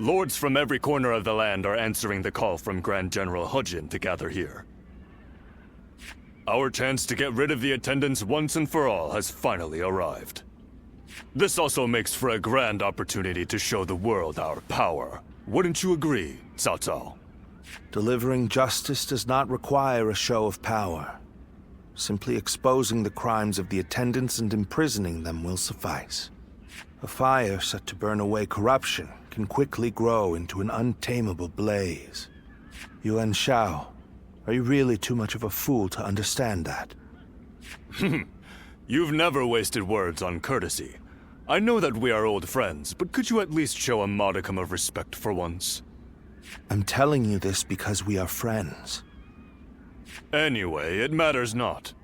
Lords from every corner of the land are answering the call from Grand General Hujin to gather here. Our chance to get rid of the attendants once and for all has finally arrived. This also makes for a grand opportunity to show the world our power. Wouldn't you agree, Cao Cao? Delivering justice does not require a show of power. Simply exposing the crimes of the attendants and imprisoning them will suffice. A fire set to burn away corruption can quickly grow into an untamable blaze. Yuan Shao, are you really too much of a fool to understand that? You've never wasted words on courtesy. I know that we are old friends, but could you at least show a modicum of respect for once? I'm telling you this because we are friends. Anyway, it matters not.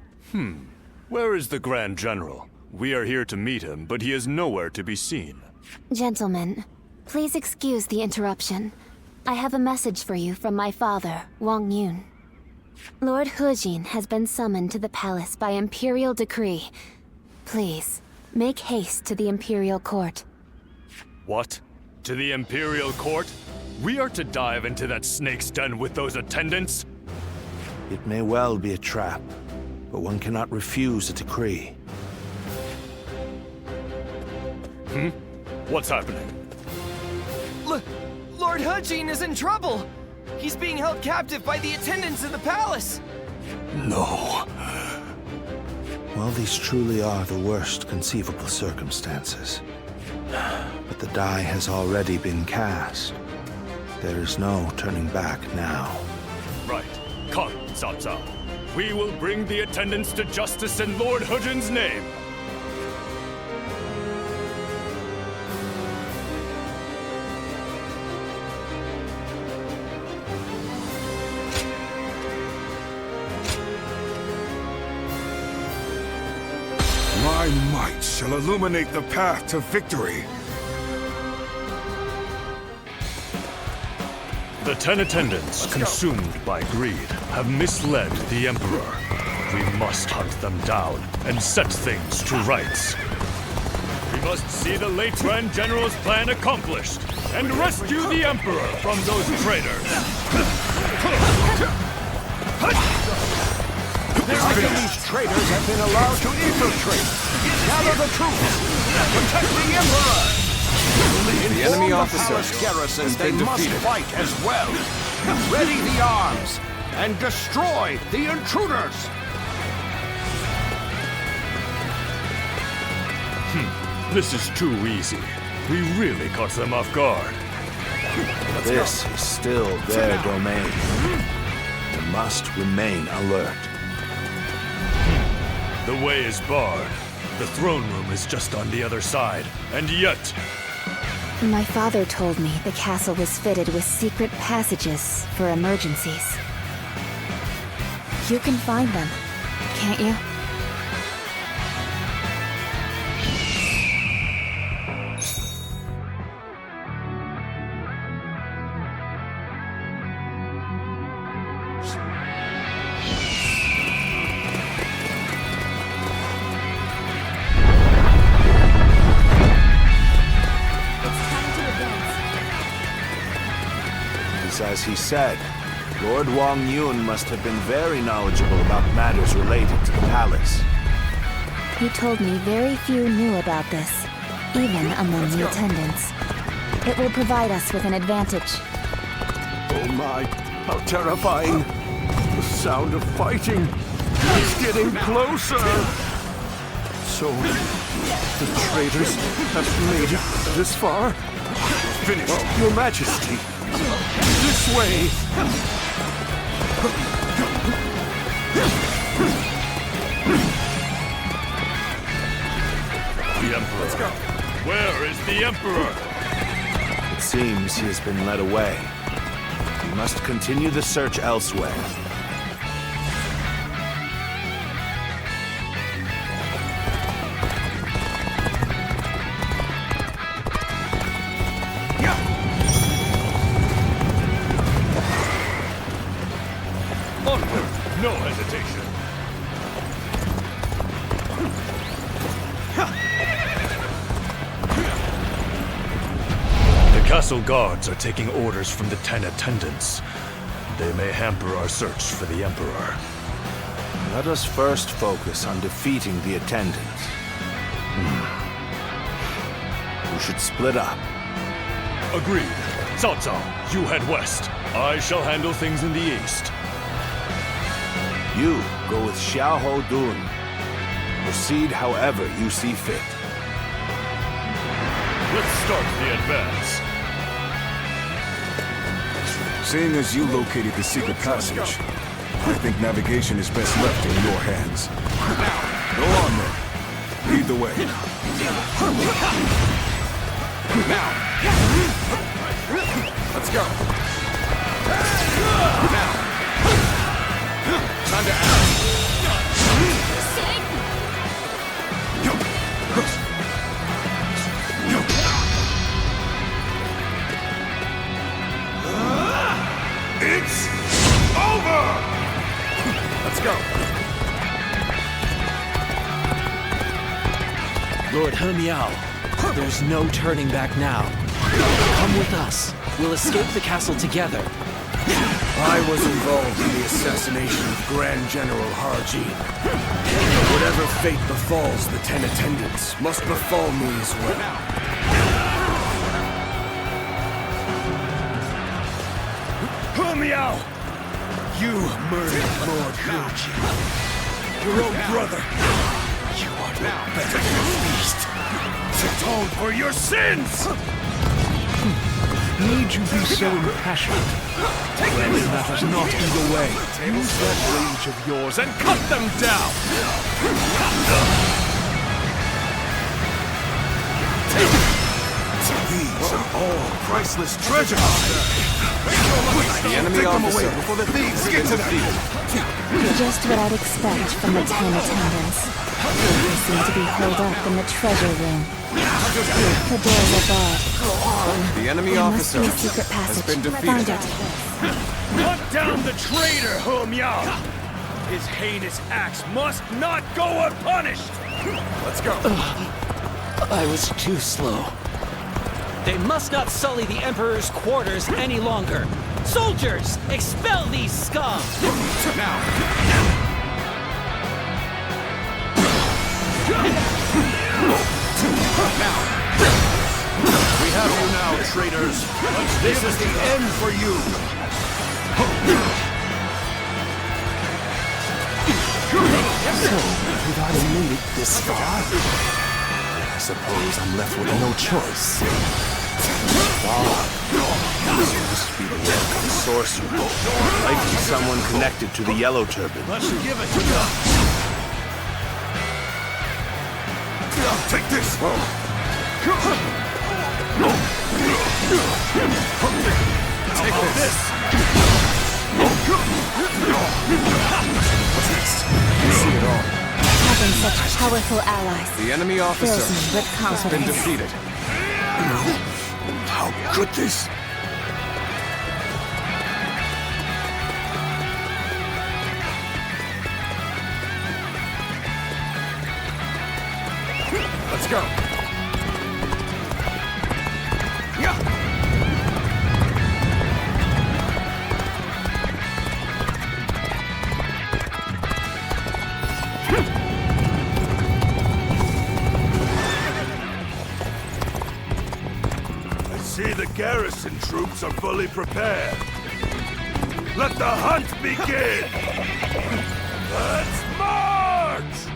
Where is the Grand General? We are here to meet him, but he is nowhere to be seen. Gentlemen, please excuse the interruption. I have a message for you from my father, Wang Yun. Lord Hujin has been summoned to the palace by Imperial decree. Please, make haste to the Imperial Court. What? To the Imperial Court? We are to dive into that snake's den with those attendants? It may well be a trap, but one cannot refuse a decree. What's happening? Lord Hujin is in trouble! He's being held captive by the attendants in the palace! No. Well, these truly are the worst conceivable circumstances. But the die has already been cast. There is no turning back now. Right. Come, Cao Cao. We will bring the attendants to justice in Lord Hujin's name. My might shall illuminate the path to victory. The 10 attendants, consumed by greed, have misled the Emperor. We must hunt them down and set things to rights. We must see the late Grand General's plan accomplished and rescue the Emperor from those traitors. These traitors have been allowed to infiltrate. Gather the troops. Protect the Emperor. The enemy officer Garrison, has they been must defeated. fight as well. Ready the arms and destroy the intruders. This is too easy. We really caught them off guard. This is still their domain. We must remain alert. The way is barred. The throne room is just on the other side, and yet... My father told me the castle was fitted with secret passages for emergencies. You can find them, can't you? As he said, Lord Wang Yun must have been very knowledgeable about matters related to the palace. He told me very few knew about this, even among the attendants. It will provide us with an advantage. Oh my, how terrifying. The sound of fighting is getting closer. So, the traitors have made it this far? Finished, Your Majesty. This way! The Emperor. Let's go. Where is the Emperor? It seems he has been led away. We must continue the search elsewhere. Onward! No hesitation! The castle guards are taking orders from the 10 attendants. They may hamper our search for the Emperor. Let us first focus on defeating the attendants. We should split up. Agreed. Cao Cao, you head west. I shall handle things in the east. You go with Xiahou Dun. Proceed however you see fit. Let's start the advance. Seeing as you located the secret passage, I think navigation is best left in your hands. Go on then. Lead the way. Now! Let's go! Now! Time to act! It's over! Let's go! Lord He Miao, there's no turning back now. Come with us. We'll escape the castle together. I was involved in the assassination of Grand General Haji. Whatever fate befalls the 10 attendants must befall me as well. He Miao! You murdered Lord Haji. Your own brother. You are no better than a beast. Atone for your sins! Need you be so impassioned? When it matters not either way. Use that rage of yours and cut them down! These are all priceless treasures! The enemy officer before the thieves get to them! Just what I'd expect from the 10 attendants. They seem to be holed up in the treasure room. The doors are barred. The enemy There officer must be a secret has passage. been Find defeated. it. Hunt down the traitor, He Miao! His heinous acts must not go unpunished! Let's go! I was too slow. They must not sully the Emperor's quarters any longer. Soldiers, expel these scum! Now! We have you now, traitors! This is the end for you! So, we've already made it this far? I suppose I'm left with no choice. Seems to be the work of a sorcerer. Likely someone connected to the Yellow Turban. Let's give it to them! Take this! Take this! See it all. Having such powerful allies The enemy officer fills me with has been confidence. defeated. How could this? Let's go! I see the garrison troops are fully prepared. Let the hunt begin! Let's march!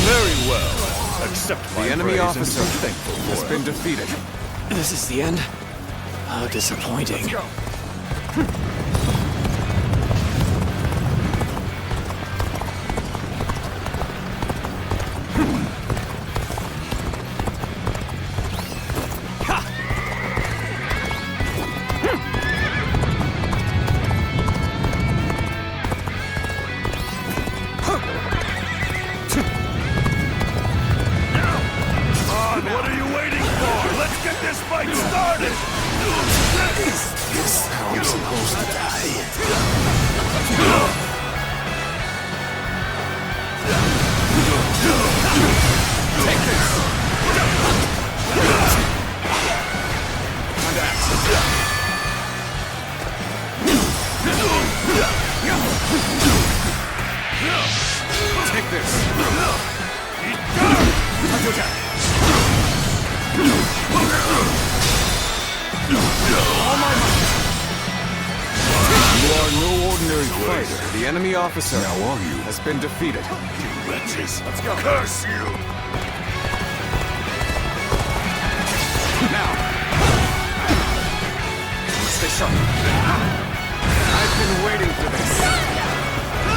Very well. Accept my The enemy praise and officer be thankful has for been it. defeated. This is the end? How disappointing. Go! started! Is this how I'm supposed to die? Take this! And axe. Take this! Time to attack! All my might! You are no ordinary fighter. The enemy officer Now are you? has been defeated. You wretches. Let's go. Curse you! Now! Stay sharp. I've been waiting for this.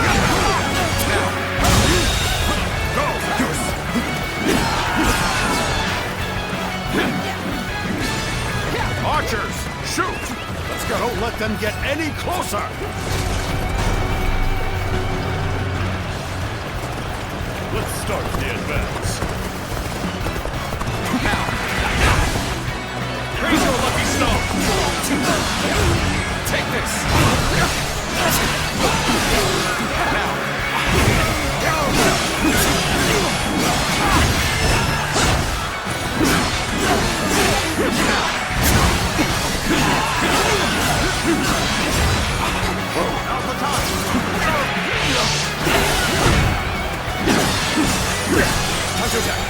Now! Go! Archers, shoot! Let's go. Don't let them get any closer! Let's start the advance. Now! Raise your lucky stone! Take this! Now! Now's the time! Time to attack!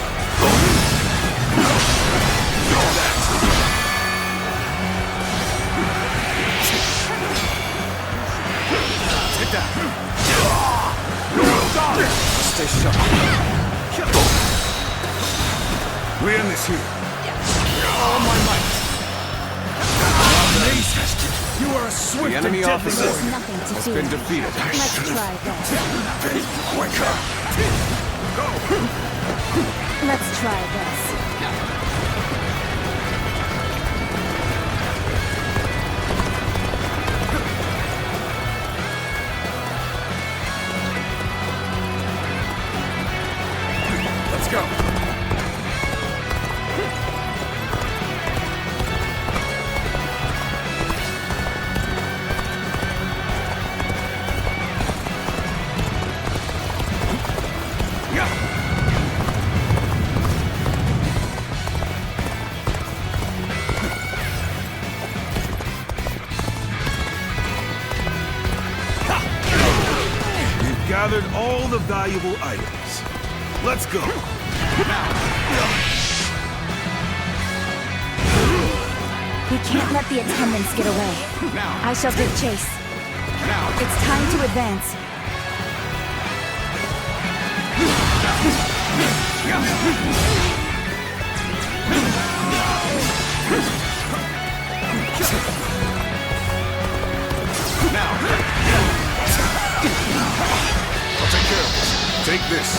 Take that! Stay sharp. We end this here. All my might! Lace-tested! You are a swift The enemy and deadly officer There's warrior. nothing to has fear. been defeated. Let's try this. Be quicker. Let's try this. Let's go. We've gathered all the valuable items. Let's go. We can't let the attendants get away. Now! I shall give chase. Now! It's time to advance. Now! I'll take care of this. Take this.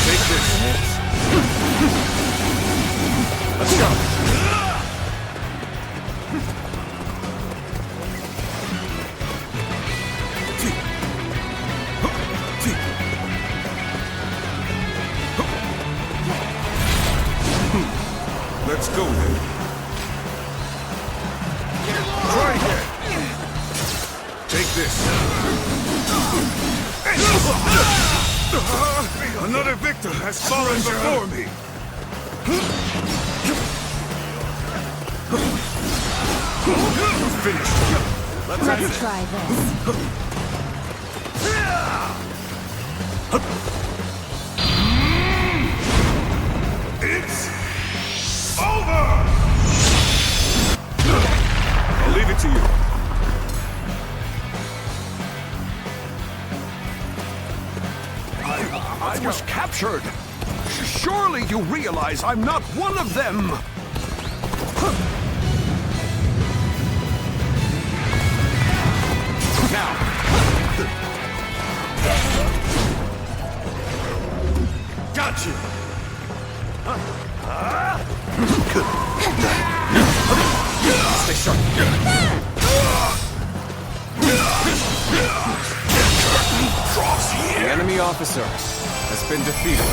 Take this. Let's go! Let's go then. Try again. Take this. Another victor has fallen before me. Finished. Let's try this. It's over! I'll leave it to you. I was captured! Surely you realize I'm not one of them! Now! Got you! Stay sharp! The enemy officer has been defeated.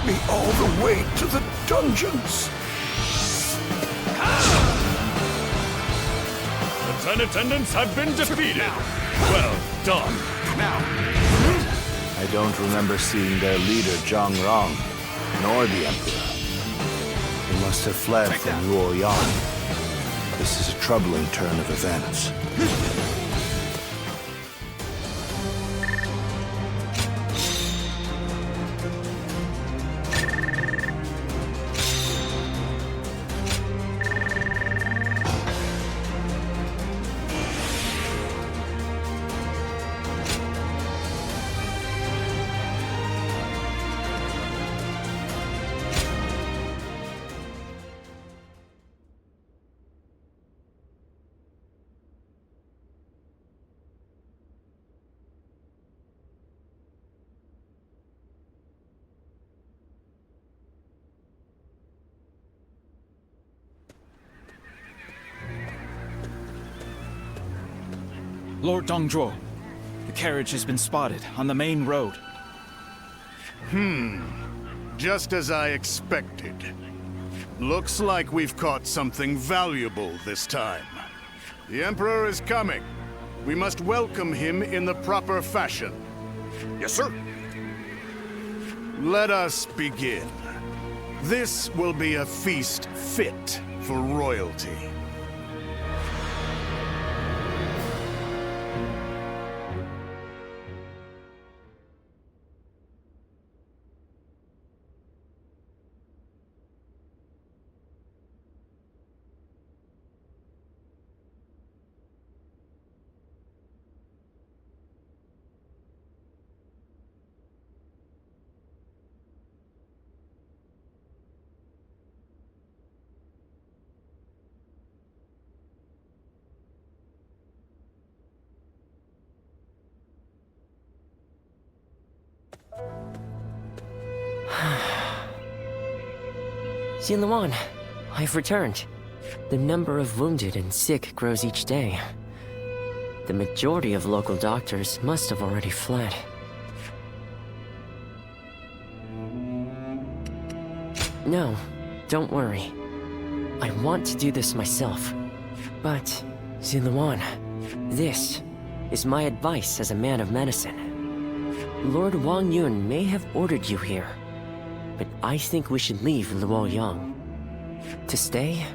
me all the way to the dungeons. The 10 attendants have been defeated. Well done. I don't remember seeing their leader, Zhang Rong, nor the Emperor. They must have fled from Luoyang. This is a troubling turn of events. Lord Dongzhuo, the carriage has been spotted on the main road. Just as I expected. Looks like we've caught something valuable this time. The Emperor is coming. We must welcome him in the proper fashion. Yes, sir. Let us begin. This will be a feast fit for royalty. Xinluan, I've returned. The number of wounded and sick grows each day. The majority of local doctors must have already fled. No, don't worry. I want to do this myself. But, Xinluan, this is my advice as a man of medicine. Lord Wang Yun may have ordered you here, but I think we should leave Luoyang. To stay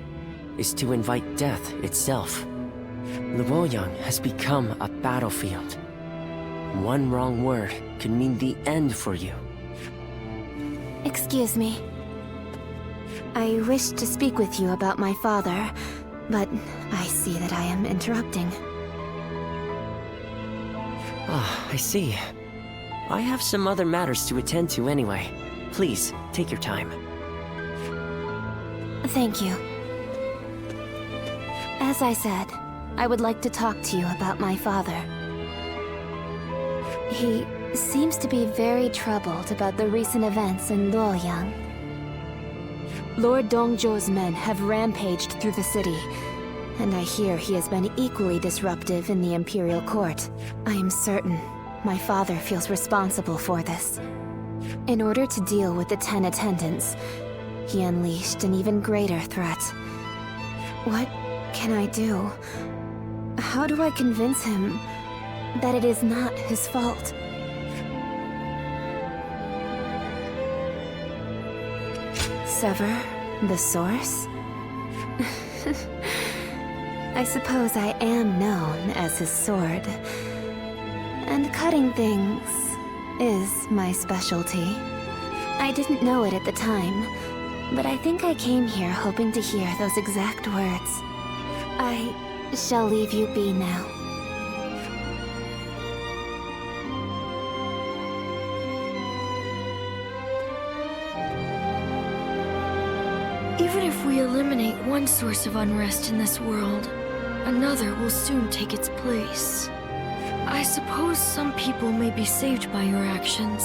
is to invite death itself. Luoyang has become a battlefield. One wrong word could mean the end for you. Excuse me. I wish to speak with you about my father, but I see that I am interrupting. Ah, I see. I have some other matters to attend to anyway. Please, take your time. Thank you. As I said, I would like to talk to you about my father. He seems to be very troubled about the recent events in Luoyang. Lord Dongzhuo's men have rampaged through the city, and I hear he has been equally disruptive in the Imperial Court. I am certain my father feels responsible for this. In order to deal with the 10 attendants, he unleashed an even greater threat. What can I do? How do I convince him that it is not his fault? Sever the source? I suppose I am known as his sword. And cutting things is my specialty. I didn't know it at the time, but I think I came here hoping to hear those exact words. I shall leave you be now. Even if we eliminate one source of unrest in this world, another will soon take its place. I suppose some people may be saved by your actions.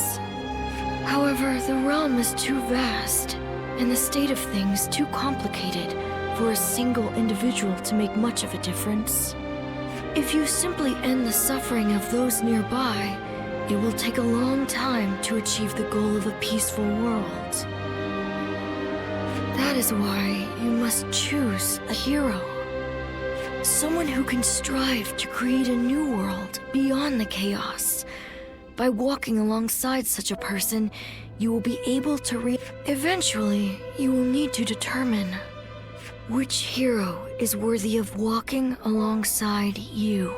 However, the realm is too vast, and the state of things too complicated for a single individual to make much of a difference. If you simply end the suffering of those nearby, It will take a long time to achieve the goal of a peaceful world. That is why you must choose a hero. Someone who can strive to create a new world beyond the chaos. By walking alongside such a person, you will be able to Eventually, you will need to determine which hero is worthy of walking alongside you.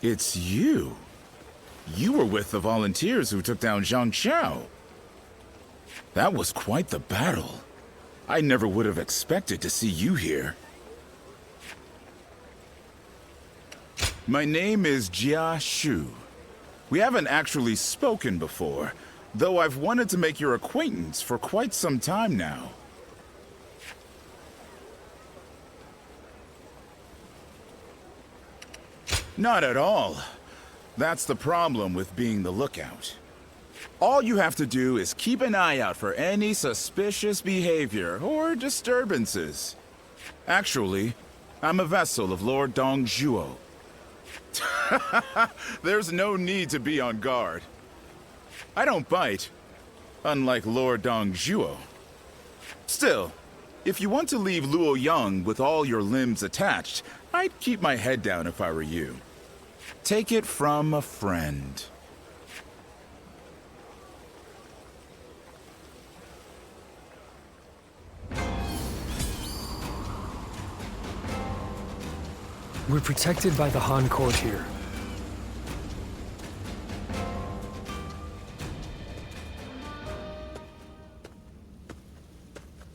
It's you. You were with the volunteers who took down Zhang Xiao. That was quite the battle. I never would have expected to see you here. My name is Jia Shu. We haven't actually spoken before, though I've wanted to make your acquaintance for quite some time now. Not at all. That's the problem with being the lookout. All you have to do is keep an eye out for any suspicious behavior or disturbances. Actually, I'm a vessel of Lord Dongzhuo. There's no need to be on guard. I don't bite, unlike Lord Dongzhuo. Still, if you want to leave Luoyang with all your limbs attached, I'd keep my head down if I were you. Take it from a friend. We're protected by the Han Court here.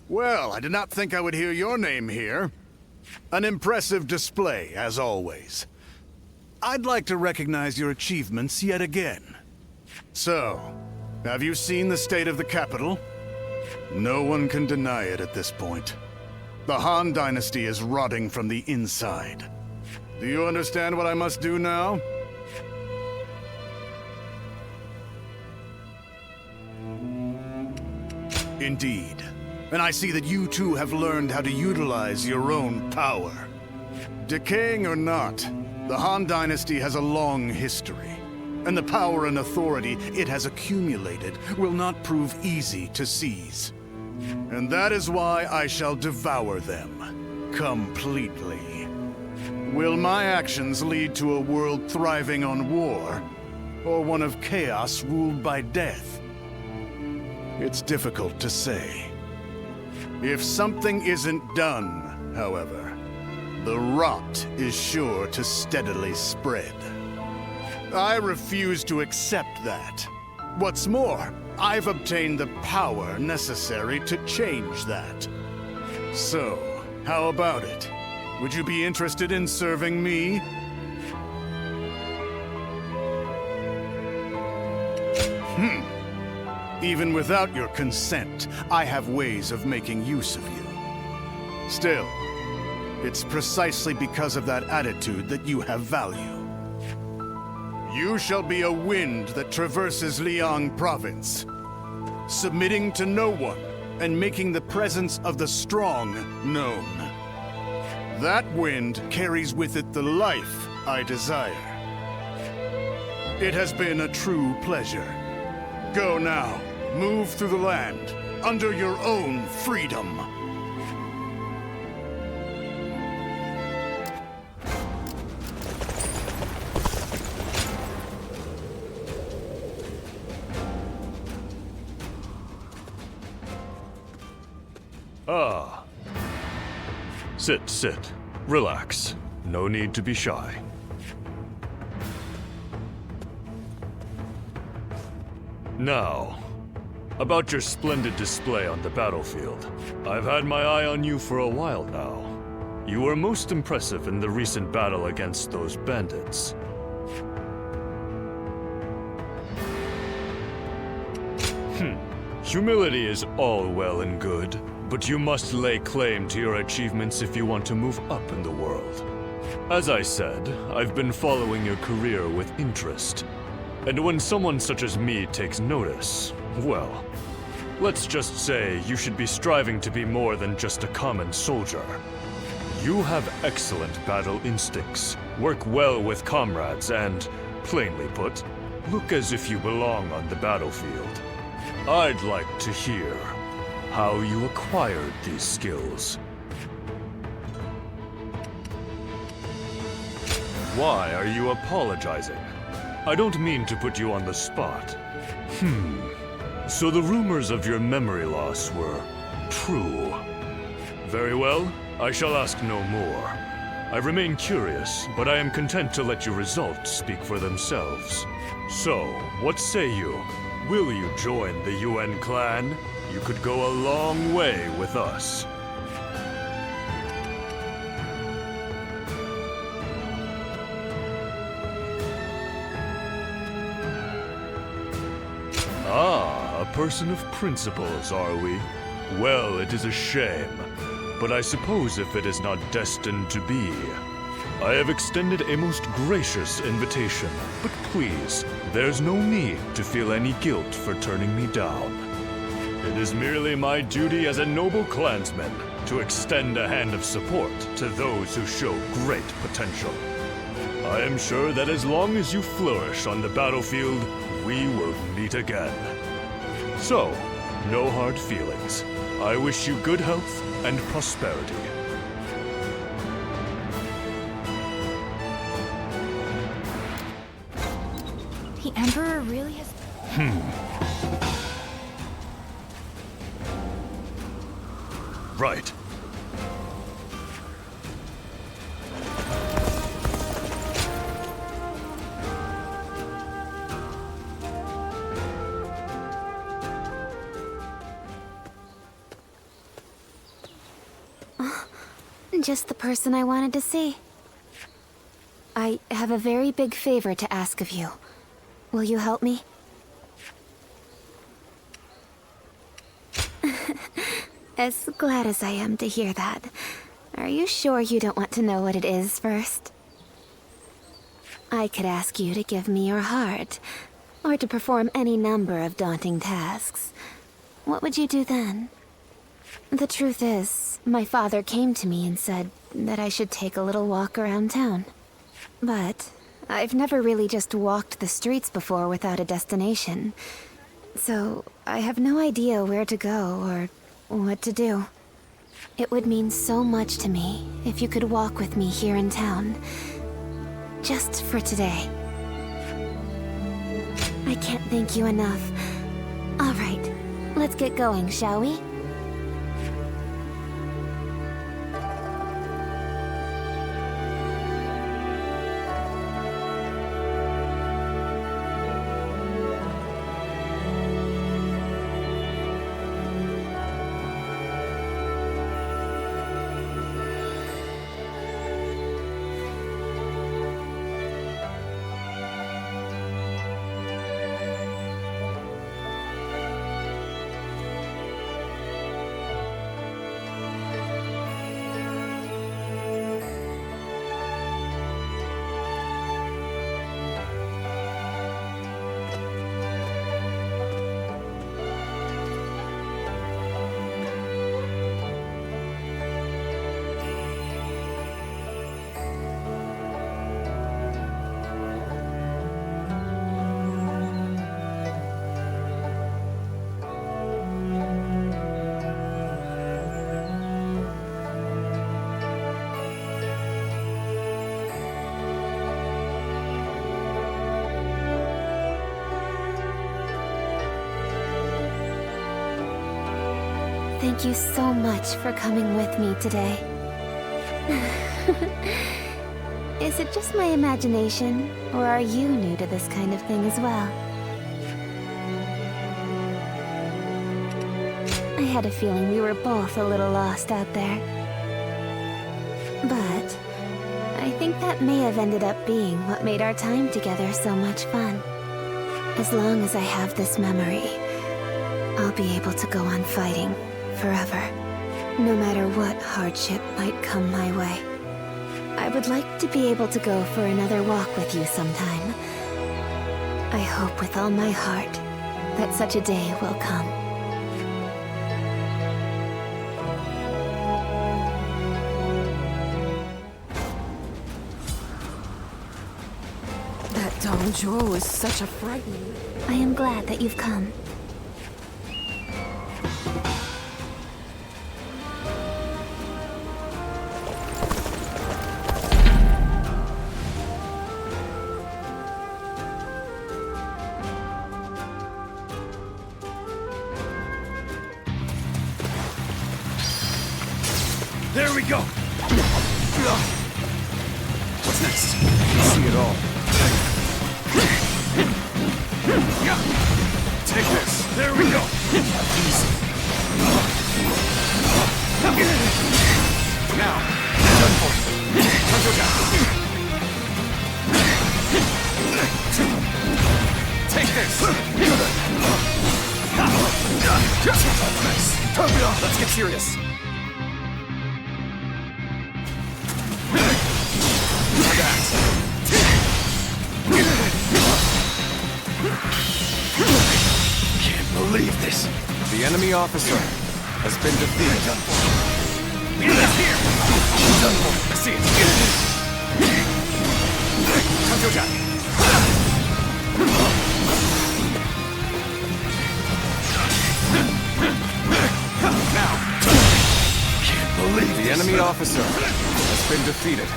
Well, I did not think I would hear your name here. An impressive display, as always. I'd like to recognize your achievements yet again. So, have you seen the state of the capital? No one can deny it at this point. The Han Dynasty is rotting from the inside. Do you understand what I must do now? Indeed. And I see that you too have learned how to utilize your own power. Decaying or not, the Han Dynasty has a long history, and the power and authority it has accumulated will not prove easy to seize. And that is why I shall devour them, completely. Will my actions lead to a world thriving on war, or one of chaos ruled by death? It's difficult to say. If something isn't done, however, the rot is sure to steadily spread. I refuse to accept that. What's more, I've obtained the power necessary to change that. So, how about it? Would you be interested in serving me? Even without your consent, I have ways of making use of you. Still, it's precisely because of that attitude that you have value. You shall be a wind that traverses Liang Province, submitting to no one and making the presence of the strong known. That wind carries with it the life I desire. It has been a true pleasure. Go now, move through the land, under your own freedom. Ah. Sit. Relax. No need to be shy. Now, about your splendid display on the battlefield. I've had my eye on you for a while now. You were most impressive in the recent battle against those bandits. Humility is all well and good, but you must lay claim to your achievements if you want to move up in the world. As I said, I've been following your career with interest. And when someone such as me takes notice, well, let's just say you should be striving to be more than just a common soldier. You have excellent battle instincts, work well with comrades, and, plainly put, look as if you belong on the battlefield. I'd like to hear how you acquired these skills. Why are you apologizing? I don't mean to put you on the spot. So the rumors of your memory loss were true. Very well, I shall ask no more. I remain curious, but I am content to let your results speak for themselves. So, what say you? Will you join the UN clan? You could go a long way with us. Ah, a person of principles, are we? Well, it is a shame, but I suppose if it is not destined to be. I have extended a most gracious invitation, but please, there's no need to feel any guilt for turning me down. It is merely my duty as a noble clansman to extend a hand of support to those who show great potential. I am sure that as long as you flourish on the battlefield, we will meet again. So, no hard feelings. I wish you good health and prosperity. The Emperor really has... Right. Just the person I wanted to see. I have a very big favor to ask of you. Will you help me? As glad as I am to hear that. Are you sure you don't want to know what it is first? I could ask you to give me your heart, or to perform any number of daunting tasks. What would you do then? The truth is, my father came to me and said that I should take a little walk around town. But I've never really just walked the streets before without a destination. So I have no idea where to go or what to do. It would mean so much to me if you could walk with me here in town. Just for today. I can't thank you enough. All right, let's get going, shall we? Thank you so much for coming with me today. Is it just my imagination, or are you new to this kind of thing as well? I had a feeling we were both a little lost out there. But I think that may have ended up being what made our time together so much fun. As long as I have this memory, I'll be able to go on fighting forever, no matter what hardship might come my way. I would like to be able to go for another walk with you sometime. I hope with all my heart that such a day will come. That Dong Zhuo is such a frightening... I am glad that you've come. There we go! What's next? See it all. Take this! There we go! Easy. Now, done for. Hunter down. Take this! Let's get serious. Can't believe this. The enemy officer has been defeated. It's here! I see it. Now! Can't believe the enemy officer has been defeated.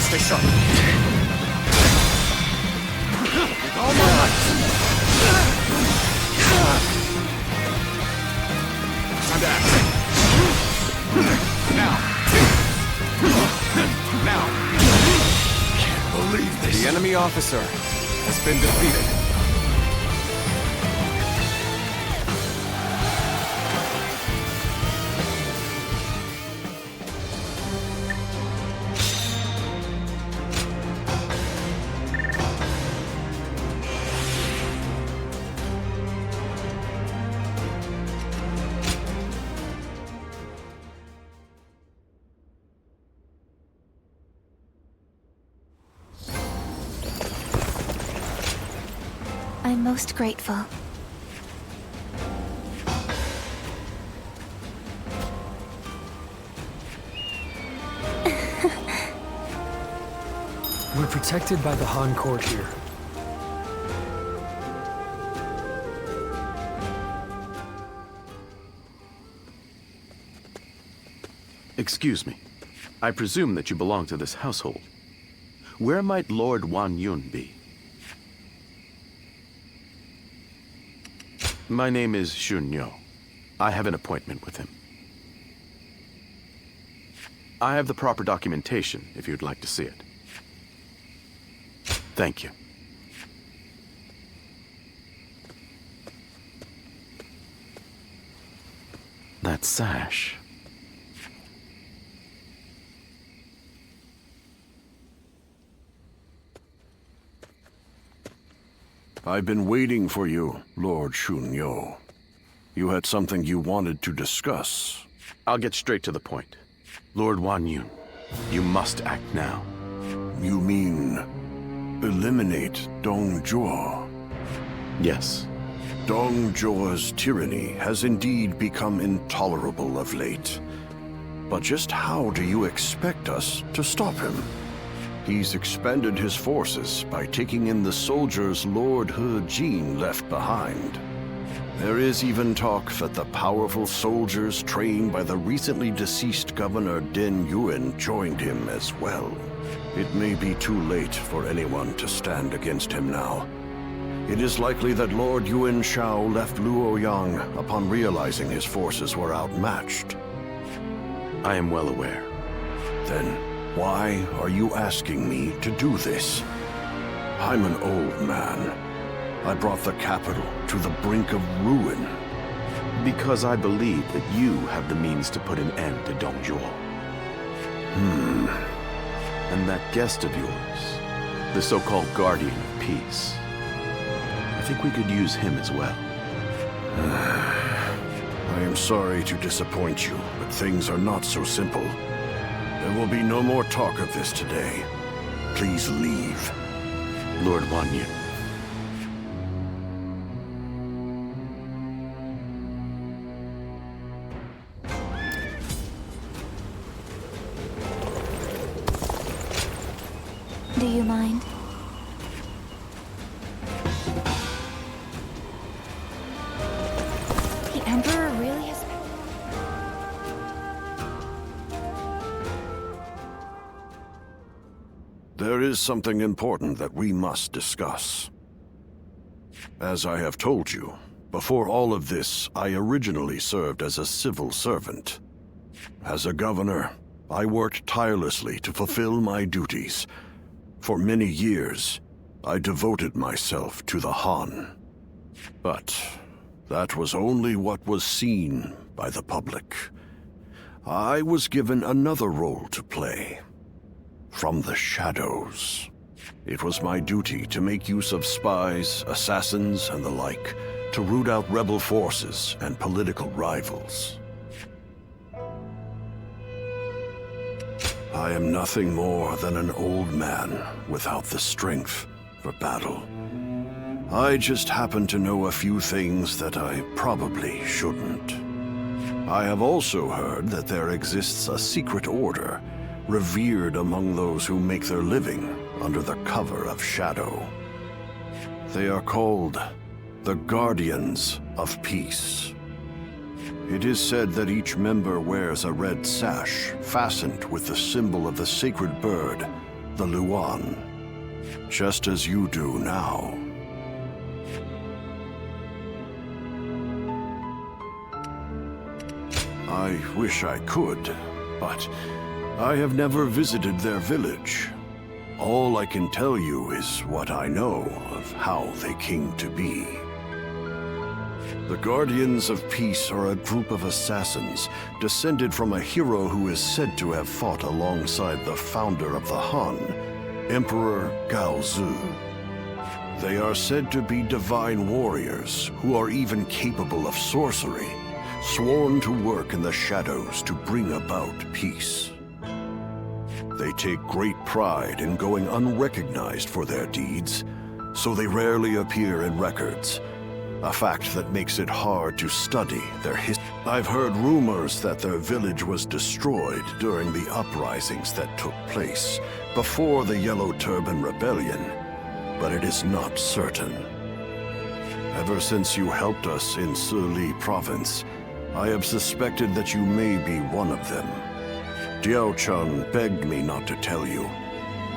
Stay sharp. With all my might. Time to act. Now. Now. Can't believe this. The enemy officer has been defeated. I'm most grateful. We're protected by the Han Court here. Excuse me. I presume that you belong to this household. Where might Lord Wan Yun be? My name is Xun Yo. I have an appointment with him. I have the proper documentation if you'd like to see it. Thank you. That sash. I've been waiting for you, Lord Xun Yo. You had something you wanted to discuss. I'll get straight to the point. Lord Wan Yun, you must act now. You mean eliminate Dong Zhuo? Yes. Dong Zhuo's tyranny has indeed become intolerable of late. But just how do you expect us to stop him? He's expanded his forces by taking in the soldiers Lord He Jin left behind. There is even talk that the powerful soldiers trained by the recently deceased Governor Deng Yuan joined him as well. It may be too late for anyone to stand against him now. It is likely that Lord Yuan Shao left Luoyang upon realizing his forces were outmatched. I am well aware. Then, Why are you asking me to do this? I'm an old man. I brought the capital to the brink of ruin. Because I believe that you have the means to put an end to Dongzhuo. And that guest of yours, the so-called Guardian of Peace. I think we could use him as well. I am sorry to disappoint you, but things are not so simple. There will be no more talk of this today. Please leave. Lord Wanyu. Do you mind? The Emperor really has... There is something important that we must discuss. As I have told you, before all of this, I originally served as a civil servant. As a governor, I worked tirelessly to fulfill my duties. For many years, I devoted myself to the Han. But that was only what was seen by the public. I was given another role to play. From the shadows. It was my duty to make use of spies, assassins, and the like, to root out rebel forces and political rivals. I am nothing more than an old man without the strength for battle. I just happen to know a few things that I probably shouldn't. I have also heard that there exists a secret order, revered among those who make their living under the cover of shadow. They are called the Guardians of Peace. It is said that each member wears a red sash fastened with the symbol of the sacred bird, the Luan, just as you do now. I wish I could, but I have never visited their village. All I can tell you is what I know of how they came to be. The Guardians of Peace are a group of assassins descended from a hero who is said to have fought alongside the founder of the Han, Emperor Gaozu. They are said to be divine warriors who are even capable of sorcery, sworn to work in the shadows to bring about peace. They take great pride in going unrecognized for their deeds, so they rarely appear in records. A fact that makes it hard to study their history. I've heard rumors that their village was destroyed during the uprisings that took place before the Yellow Turban Rebellion, but it is not certain. Ever since you helped us in Sili province, I have suspected that you may be one of them. Diao Chun begged me not to tell you,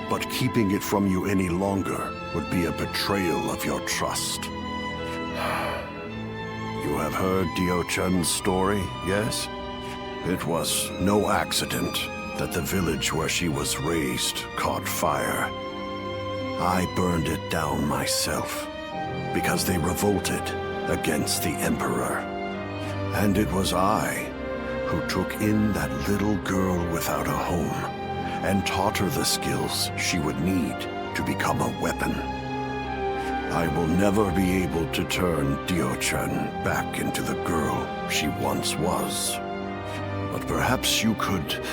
but keeping it from you any longer would be a betrayal of your trust. You have heard Diao Chun's story, yes? It was no accident that the village where she was raised caught fire. I burned it down myself, because they revolted against the Emperor. And it was I who took in that little girl without a home and taught her the skills she would need to become a weapon. I will never be able to turn Diao Chun back into the girl she once was. But perhaps you could...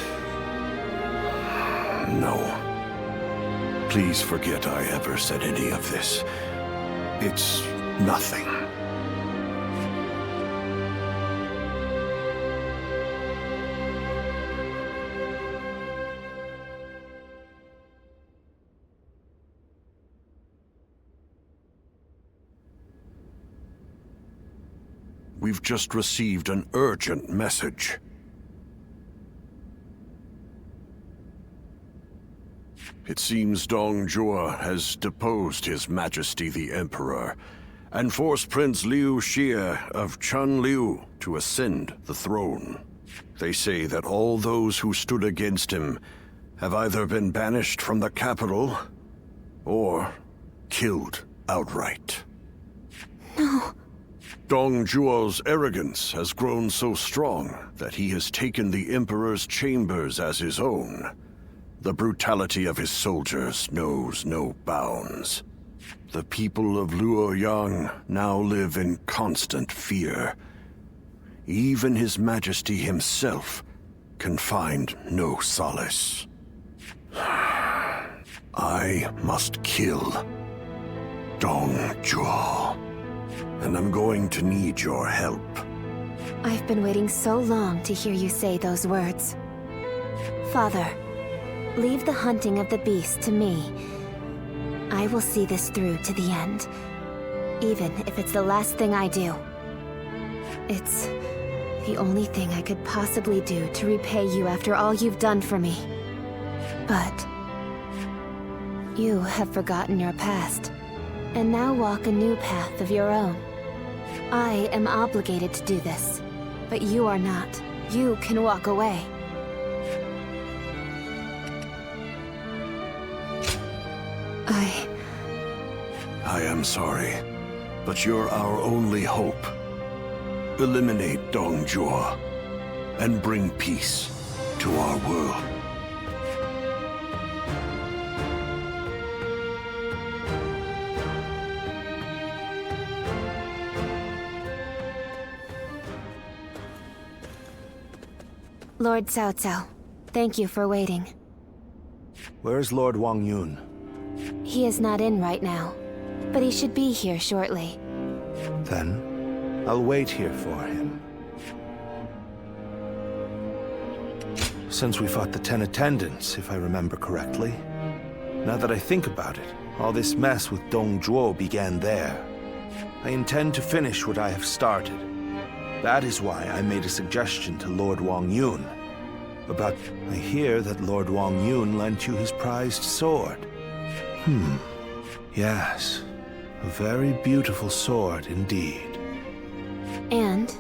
No. Please forget I ever said any of this. It's nothing. We've just received an urgent message. It seems Dongzhuo has deposed His Majesty the Emperor and forced Prince Liu Xie of Chunliu to ascend the throne. They say that all those who stood against him have either been banished from the capital or killed outright. No. Dong Zhuo's arrogance has grown so strong that he has taken the Emperor's chambers as his own. The brutality of his soldiers knows no bounds. The people of Luoyang now live in constant fear. Even His Majesty himself can find no solace. I must kill Dong Zhuo, and I'm going to need your help. I've been waiting so long to hear you say those words. Father, leave the hunting of the beast to me. I will see this through to the end, even if it's the last thing I do. It's the only thing I could possibly do to repay you after all you've done for me. But you have forgotten your past, and now walk a new path of your own. I am obligated to do this, but you are not. You can walk away. I am sorry, but you're our only hope. Eliminate Dong Zhuo and bring peace to our world. Lord Cao Cao, thank you for waiting. Where's Lord Wang Yun? He is not in right now, but he should be here shortly. Then, I'll wait here for him. Since we fought the 10 attendants, if I remember correctly. Now that I think about it, all this mess with Dong Zhuo began there. I intend to finish what I have started. That is why I made a suggestion to Lord Wang Yun. But I hear that Lord Wang Yun lent you his prized sword. Yes. A very beautiful sword indeed. And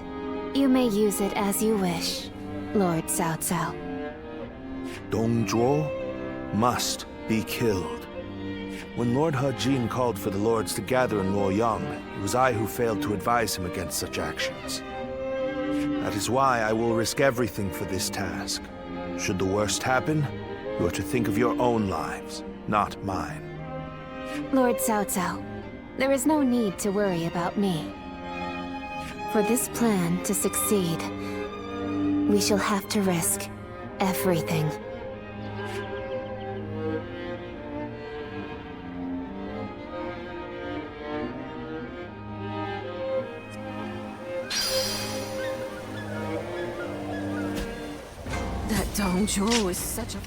you may use it as you wish, Lord Cao Cao. Dong Zhuo must be killed. When Lord He Jin called for the lords to gather in Luoyang, it was I who failed to advise him against such actions. That is why I will risk everything for this task. Should the worst happen, you are to think of your own lives, not mine. Lord Cao Cao, there is no need to worry about me. For this plan to succeed, we shall have to risk everything. That Dong Zhuo is such a...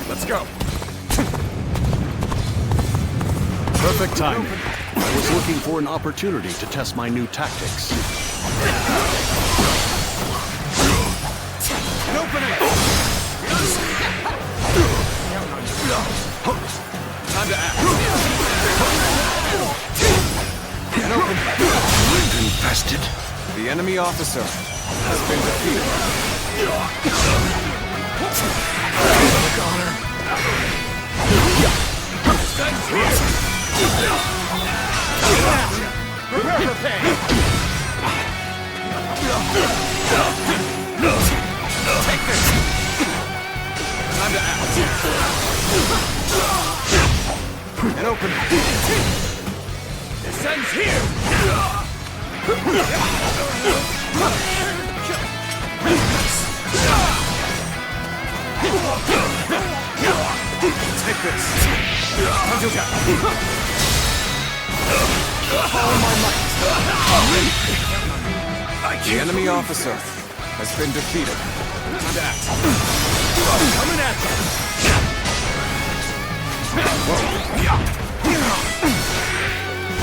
Let's go. Perfect timing. I was looking for an opportunity to test my new tactics. An opening! Time to act. An opening! Wind infested. The enemy officer has been defeated. Prepare for pain! Take this. Time to act. An opening! This ends here! Take this. All my might. The enemy officer has been defeated. That. Coming at them.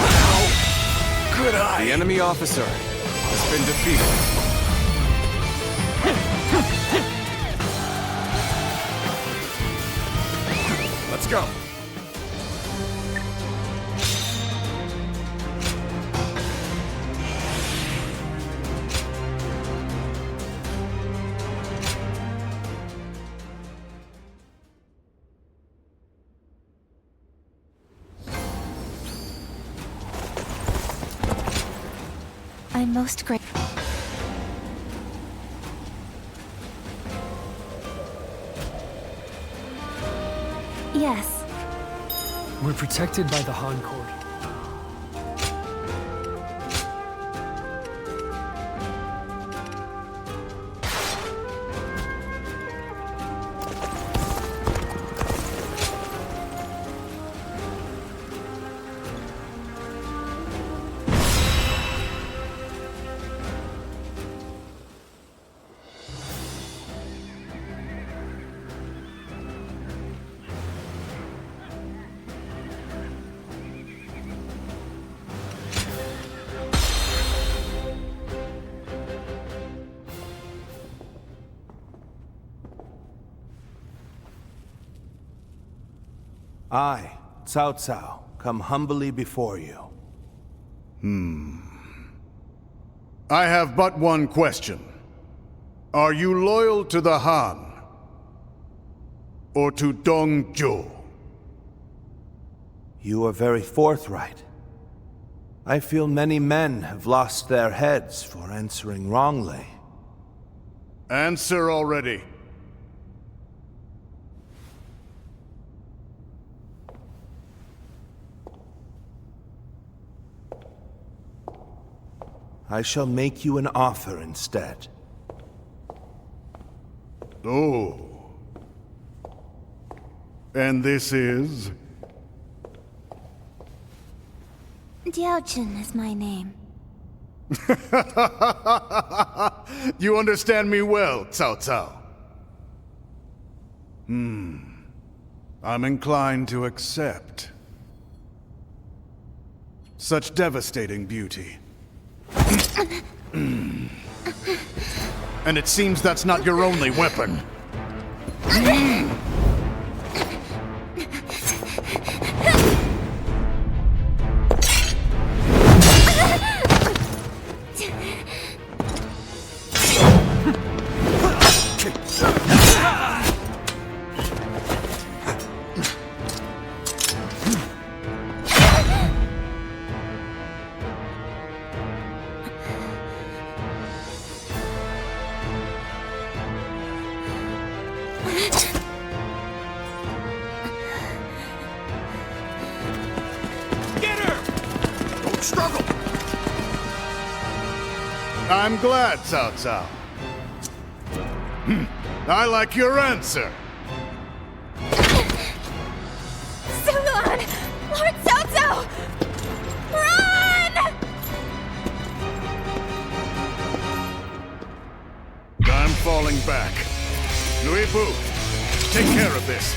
How could I? The enemy officer has been defeated. Let's go. I'm most grateful. Yes. We're protected by the Han Court. I, Cao Cao, come humbly before you. I have but one question. Are you loyal to the Han? Or to Dong Zhuo? You are very forthright. I feel many men have lost their heads for answering wrongly. Answer already. I shall make you an offer instead. Oh. And this is? Diaojun is my name. You understand me well, Cao Cao. I'm inclined to accept. Such devastating beauty. And it seems that's not your only weapon. Struggle! I'm glad, Cao Cao. I like your answer. Sulan! Lord Cao Cao! Run! I'm falling back. Louis Bu, take care of this.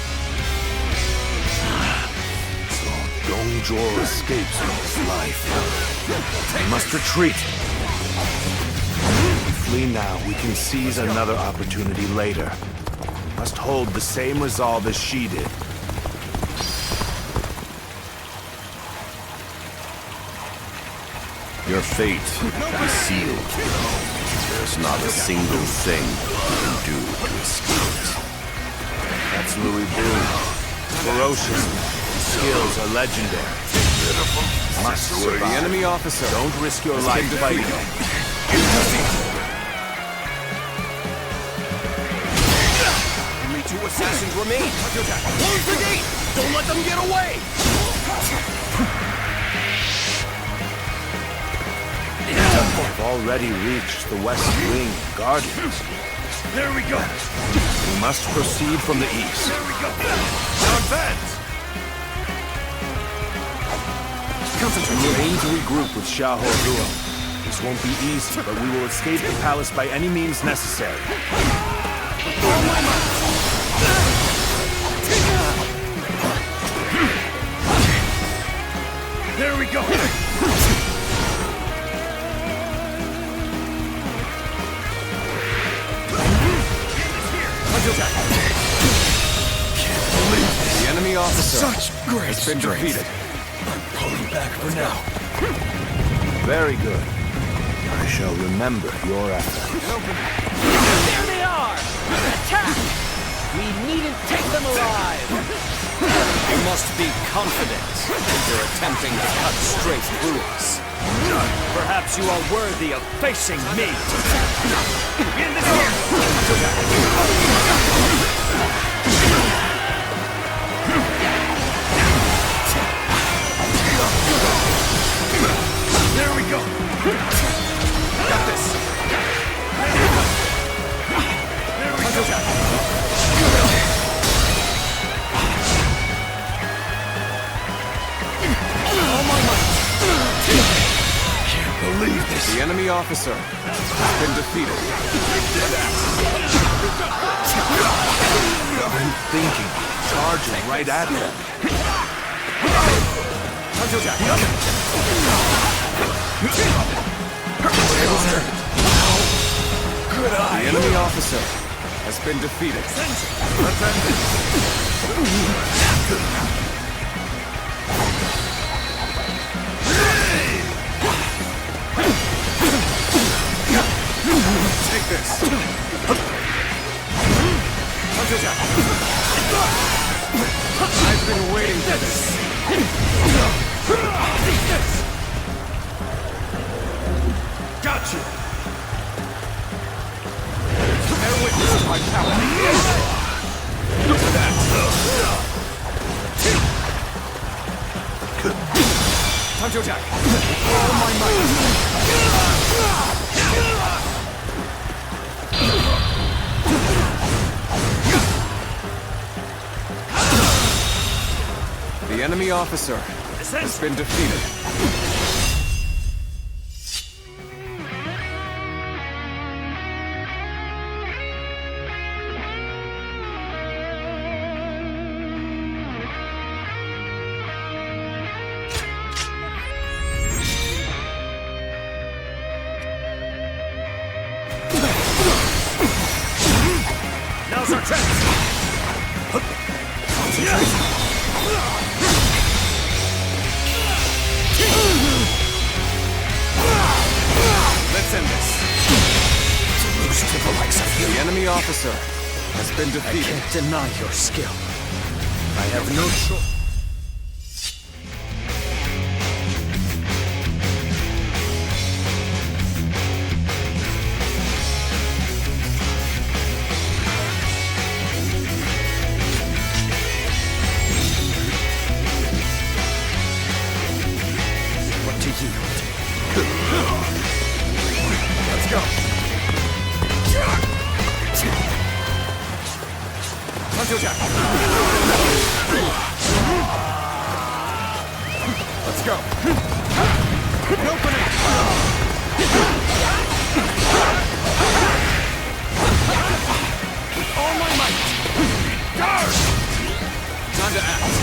Dong Zhuo escapes with his life. We must retreat. If we flee now, we can seize another opportunity later. We must hold the same resolve as she did. Your fate is sealed. There's not a single thing you can do to escape it. That's Louis Bu. Ferocious. Skills are legendary. Must survive. The enemy officer. Don't risk your life fighting him. Only 2 assassins remain. Close the gate! Don't let them get away! We've already reached the West Wing Guardians. There we go. We must proceed from the east. There we go. Now advance. Concentrate. We will aim to regroup with Xiahou Luo. This won't be easy, but we will escape the palace by any means necessary. There we go. The enemy officer Such great has been strength. defeated. I'm pulling back for now. Very good. I shall remember your effort. There they are! Attack! We needn't take them alive! You must be confident that you're attempting to cut straight through us. Perhaps you are worthy of facing me! In the There we go. Got this. There we go. all my might! Can't believe this. The enemy officer has been defeated. I'm thinking, charging right at them. Good eye. The enemy officer has been defeated. Let's end Take this. I've been waiting for this. Got you. Bear witness to my power. To that. Time to attack. All my might. The enemy officer has been defeated. Now's our chance. Let's end this. To lose to the likes of you. The enemy officer has been defeated. I can't deny your skill. I have no choice. What to yield? Let's go. Let's go. Opening. With all my might. Guard! Time to act.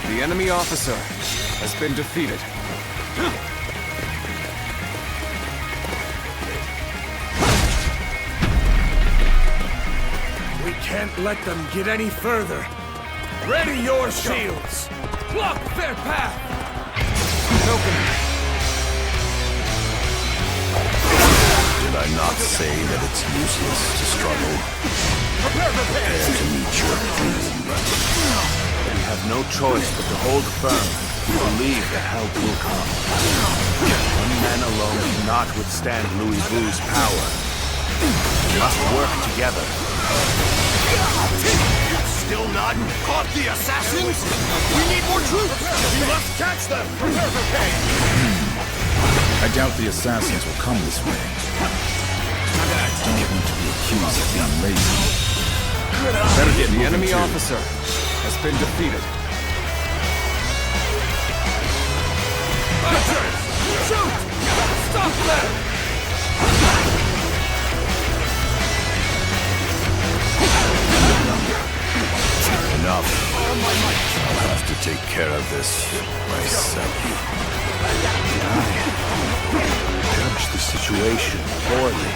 The enemy officer has been defeated. We can't let them get any further. Ready your shields. Block their path. Did I not say that it's useless to struggle? Prepare to meet your doom. We have no choice but to hold firm. We believe that help will come. One man alone cannot withstand Louis Vu's power. We must work together. Still not caught the assassins? We need more troops! We must catch them! Prepare for pain! I doubt the assassins will come this way. I don't want to be accused of being lazy. Better get The enemy too. officer has been defeated. Shoot! Stop them! Enough. I'll have to take care of this myself. Judge the situation poorly.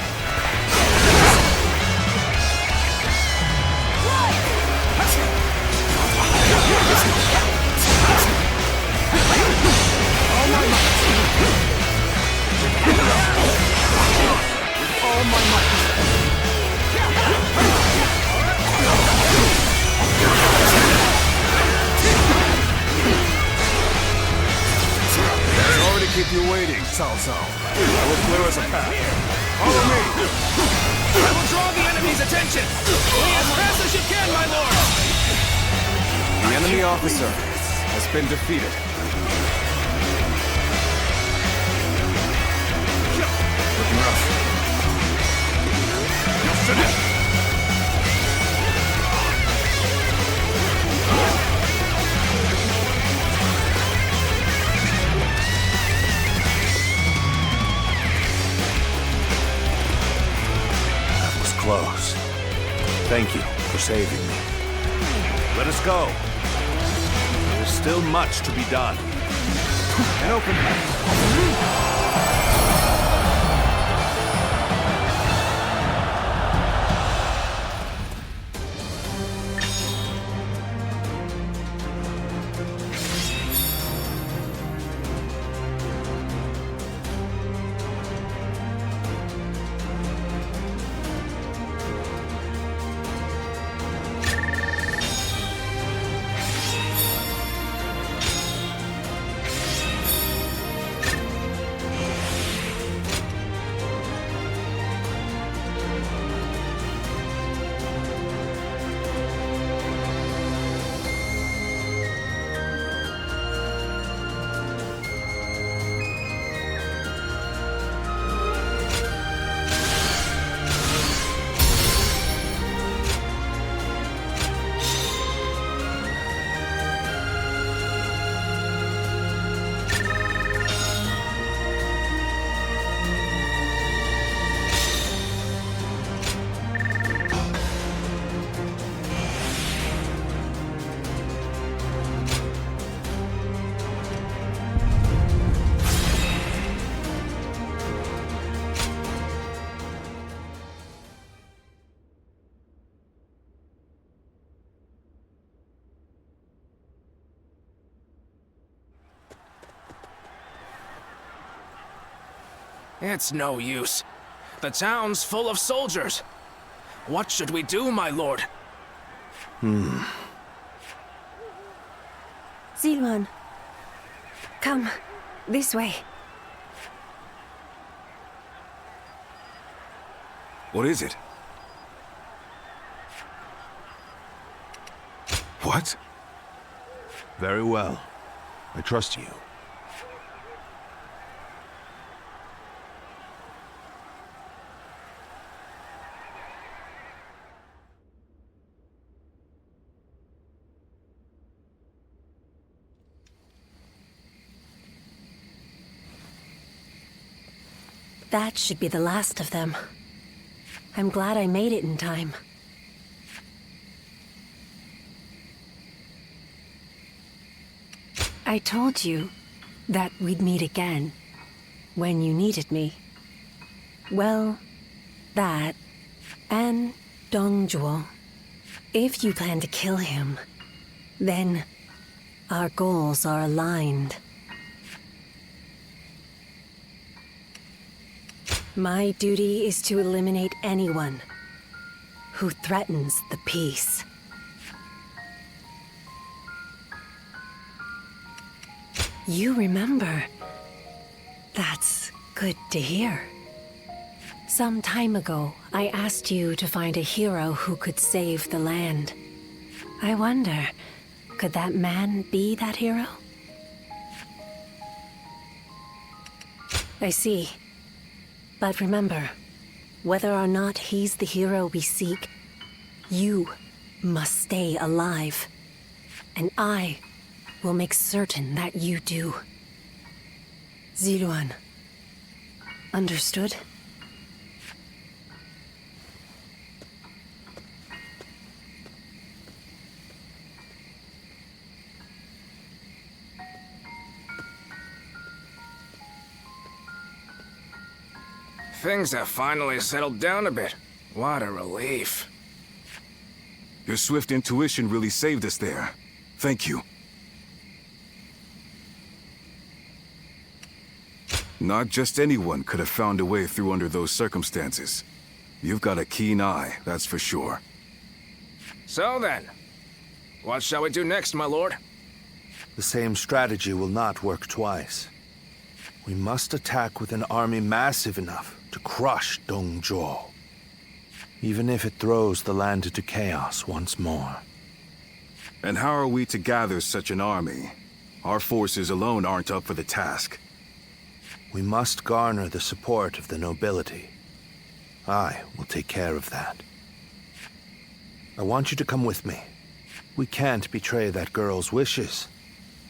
Sorry to keep you waiting, Cao Cao. I will clear us a path. Follow me! I will draw the enemy's attention! Flee as fast as you can, my lord! The enemy officer has been defeated. Looking rough. You'll finish! Close. Thank you for saving me. Let us go. There is still much to be done. An open It's no use. The town's full of soldiers. What should we do, my lord? Zilwan. Come. This way. What is it? What? Very well. I trust you. That should be the last of them. I'm glad I made it in time. I told you that we'd meet again when you needed me. Well, that and Dongzhuo. If you plan to kill him, then our goals are aligned. My duty is to eliminate anyone who threatens the peace. You remember. That's good to hear. Some time ago, I asked you to find a hero who could save the land. I wonder, could that man be that hero? I see. But remember, whether or not he's the hero we seek, you must stay alive. And I will make certain that you do. Ziluan. Understood? Things have finally settled down a bit. What a relief. Your swift intuition really saved us there. Thank you. Not just anyone could have found a way through under those circumstances. You've got a keen eye, that's for sure. So then, what shall we do next, my lord? The same strategy will not work twice. We must attack with an army massive enough to crush Dongzhuo, even if it throws the land into chaos once more. And how are we to gather such an army? Our forces alone aren't up for the task. We must garner the support of the nobility. I will take care of that. I want you to come with me. We can't betray that girl's wishes.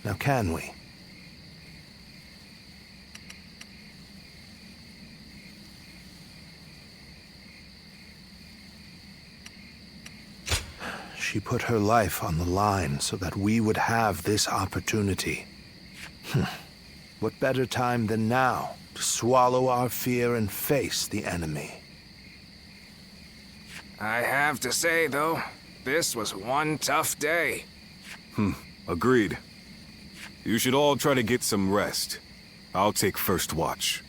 Now can we? She put her life on the line so that we would have this opportunity. What better time than now to swallow our fear and face the enemy? I have to say, though, this was one tough day. Agreed. You should all try to get some rest. I'll take first watch.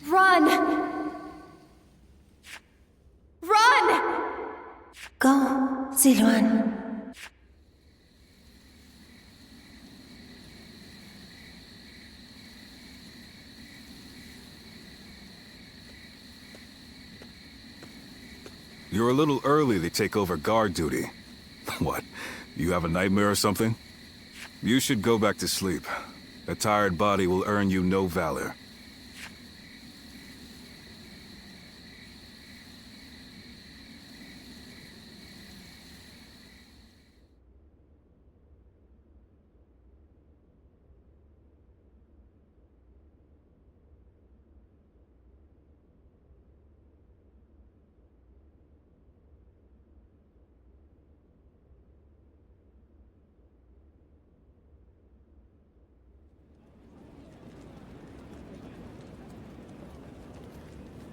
Run! Run! Go, Ziluan. You're a little early to take over guard duty. What, you have a nightmare or something? You should go back to sleep. A tired body will earn you no valor.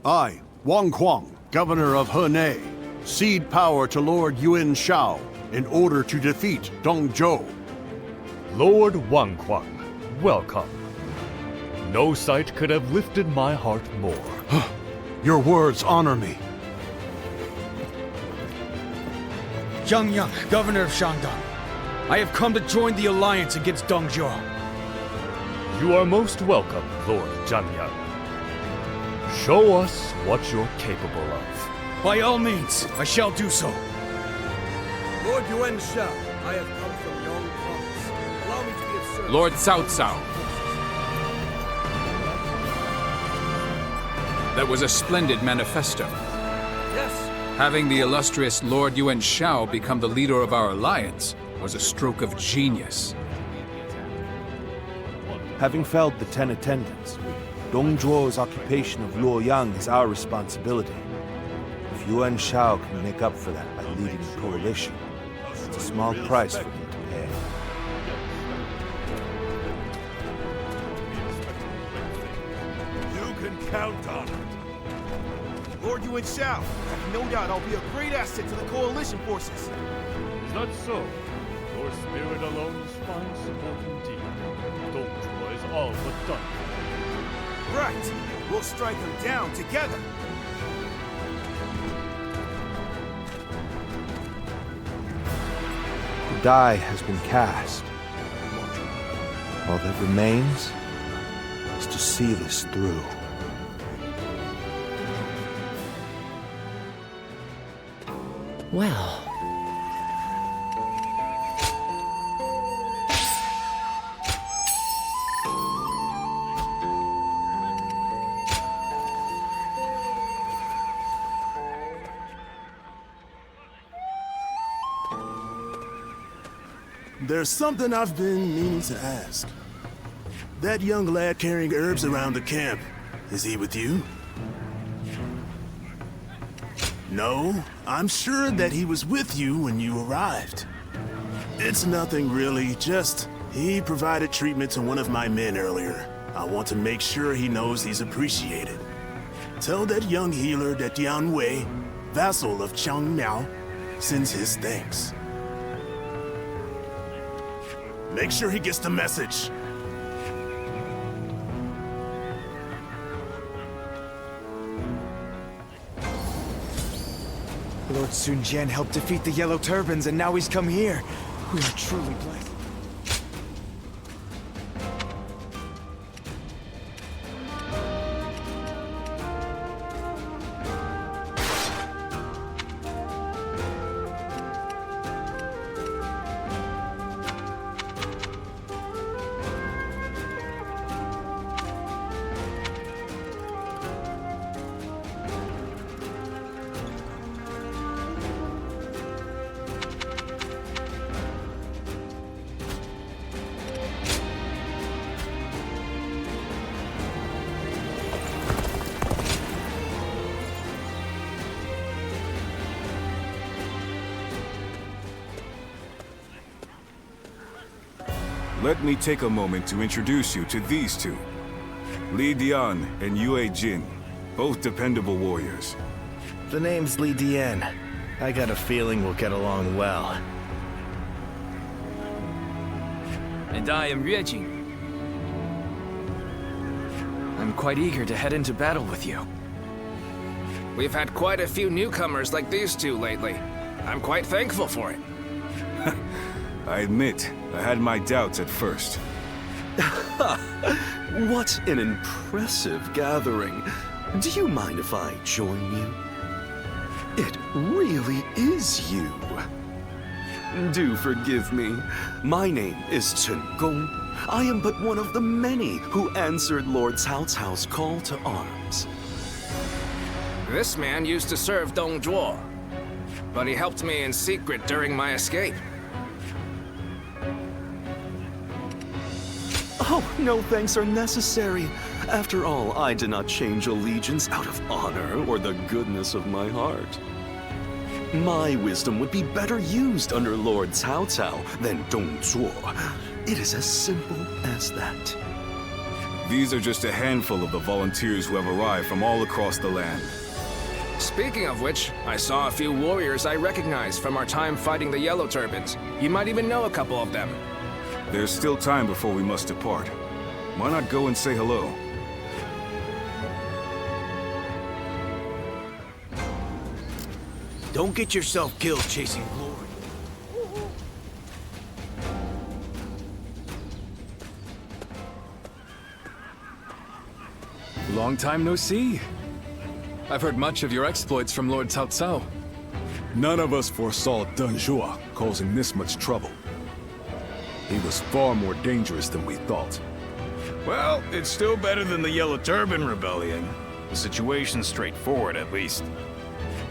I, Wang Kuang, governor of Henei, cede power to Lord Yuan Shao in order to defeat Dongzhuo. Lord Wang Kuang, welcome. No sight could have lifted my heart more. Your words honor me. Zhang Yang, governor of Shandong. I have come to join the alliance against Dongzhuo. You are most welcome, Lord Zhang Yang. Show us what you're capable of. By all means, I shall do so. Lord Yuan Shao, I have come from Yong Province. Allow me to be of service. Lord Cao Cao. That was a splendid manifesto. Yes. Having the illustrious Lord Yuan Shao become the leader of our alliance was a stroke of genius. Having felled the 10 attendants, Dongzhuo's occupation of Luoyang is our responsibility. If Yuan Shao can make up for that by leading the coalition, it's a small price for him to pay. You can count on it. Lord Yuan Shao, I have no doubt I'll be a great asset to the coalition forces. Is that so? Your spirit alone is fine support indeed. Dongzhuo is all but done. Right. We'll strike them down together. The die has been cast. All that remains is to see this through. Well... There's something I've been meaning to ask. That young lad carrying herbs around the camp, is he with you? No, I'm sure that he was with you when you arrived. It's nothing really, just he provided treatment to one of my men earlier. I want to make sure he knows he's appreciated. Tell that young healer that Dian Wei, vassal of Chang Miao, sends his thanks. Make sure he gets the message. Lord Sun Jian helped defeat the Yellow Turbans, and now he's come here. We are truly blessed. Let me take a moment to introduce you to these two. Li Dian and Yue Jin, both dependable warriors. The name's Li Dian. I got a feeling we'll get along well. And I am Yue Jin. I'm quite eager to head into battle with you. We've had quite a few newcomers like these two lately. I'm quite thankful for it. I admit, I had my doubts at first. What an impressive gathering. Do you mind if I join you? It really is you. Do forgive me. My name is Chen Gong. I am but one of the many who answered Lord Cao Cao's call to arms. This man used to serve Dong Zhuo, but he helped me in secret during my escape. Oh, no thanks are necessary. After all, I did not change allegiance out of honor or the goodness of my heart. My wisdom would be better used under Lord Cao Cao than Dong Zhuo. It is as simple as that. These are just a handful of the volunteers who have arrived from all across the land. Speaking of which, I saw a few warriors I recognized from our time fighting the Yellow Turbans. You might even know a couple of them. There's still time before we must depart. Why not go and say hello? Don't get yourself killed chasing glory. Long time no see. I've heard much of your exploits from Lord Cao Cao. None of us foresaw Dong Zhuo causing this much trouble. He was far more dangerous than we thought. Well, it's still better than the Yellow Turban Rebellion. The situation's straightforward, at least.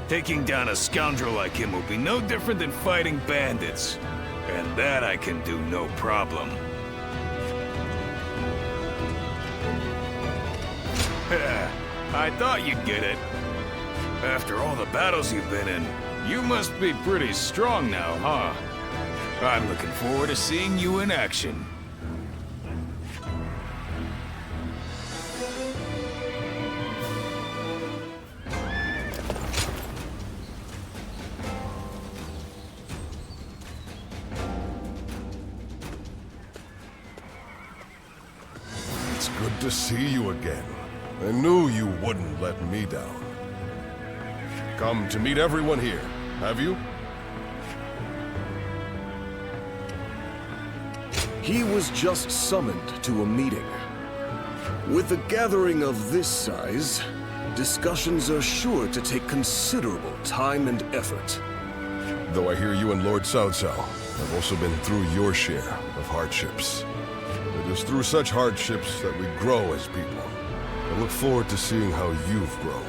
Taking down a scoundrel like him will be no different than fighting bandits. And that I can do no problem. I thought you'd get it. After all the battles you've been in, you must be pretty strong now, huh? I'm looking forward to seeing you in action. It's good to see you again. I knew you wouldn't let me down. Come to meet everyone here, have you? He was just summoned to a meeting. With a gathering of this size, discussions are sure to take considerable time and effort. Though I hear you and Lord Cao Cao have also been through your share of hardships. It is through such hardships that we grow as people. I look forward to seeing how you've grown.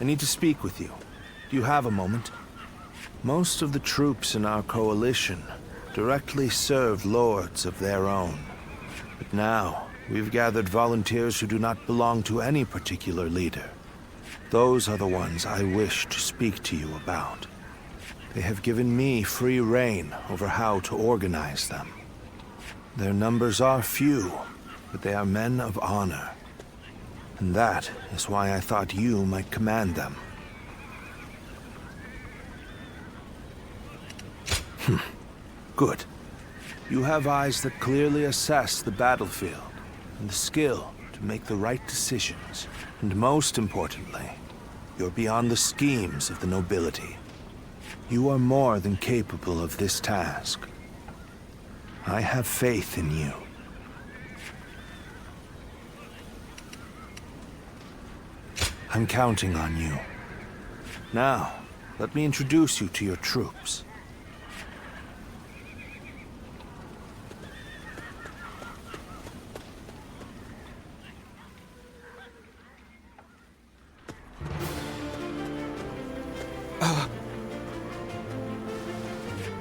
I need to speak with you. Do you have a moment? Most of the troops in our coalition directly serve lords of their own. But now, we've gathered volunteers who do not belong to any particular leader. Those are the ones I wish to speak to you about. They have given me free rein over how to organize them. Their numbers are few, but they are men of honor. And that is why I thought you might command them. Good. You have eyes that clearly assess the battlefield, and the skill to make the right decisions. And most importantly, you're beyond the schemes of the nobility. You are more than capable of this task. I have faith in you. I'm counting on you. Now, let me introduce you to your troops.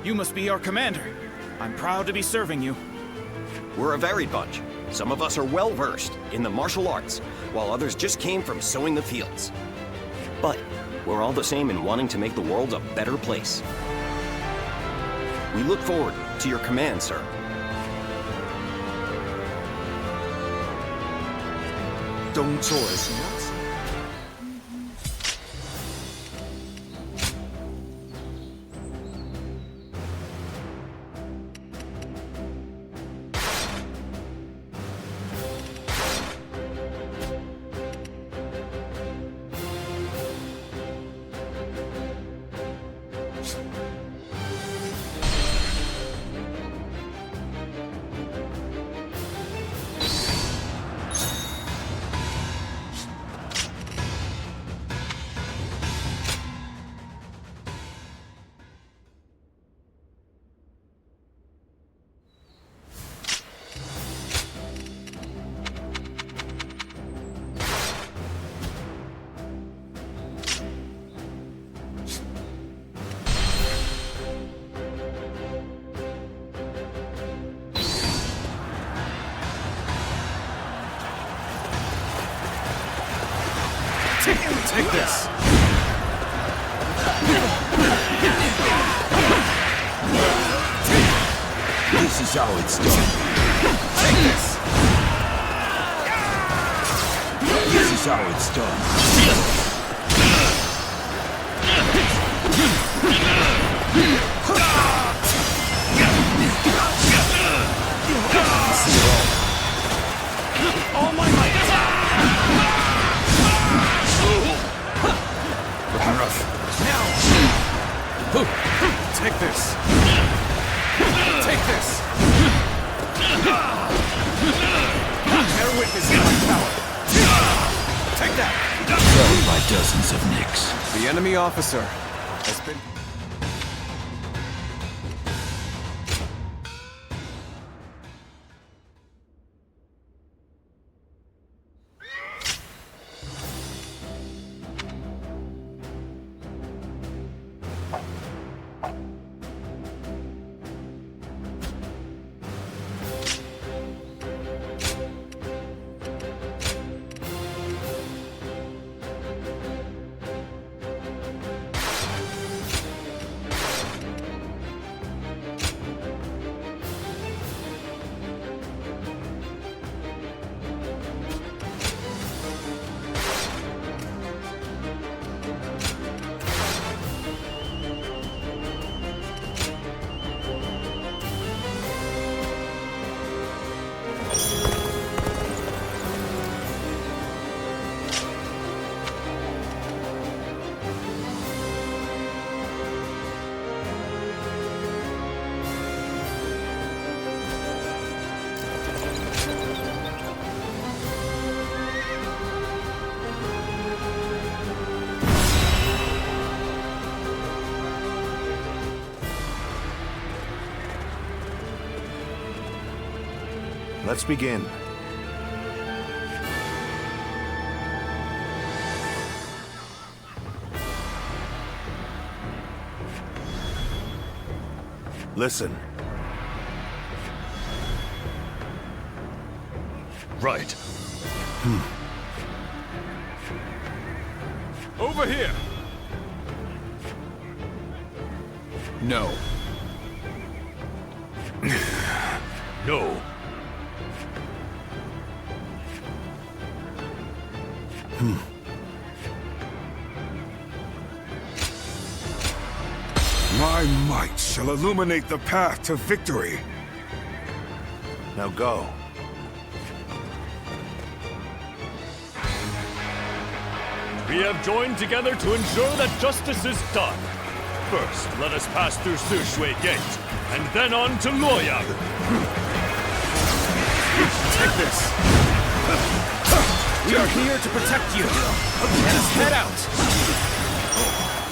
You must be our commander. I'm proud to be serving you. We're a varied bunch. Some of us are well-versed in the martial arts, while others just came from sowing the fields. But we're all the same in wanting to make the world a better place. We look forward to your command, sir. Don't soar us. Take this. This is how it's done. Take this. This is how it's done. All my might. Looking rough. Now! Take this! Take this! Bear witness to my power! Take that! Killed by dozens of nicks. The enemy officer has been... Let's begin. Listen. Right. Over here! No. No. My might shall illuminate the path to victory. Now go. We have joined together to ensure that justice is done. First, let us pass through Sishui Gate, and then on to Luoyang. Take this. We are here to protect you. Let us head out.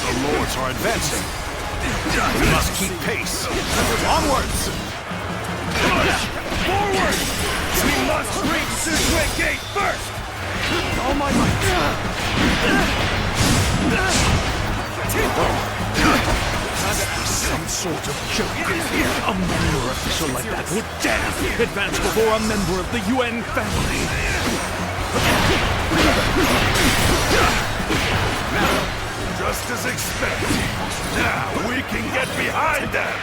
The lords are advancing. We must keep pace. Onwards! Forward! We must reach Sishui Gate first! All my might. Some sort of joke. A minor official like that would dare advance before a member of the UN family. Just as expected. Now we can get behind them.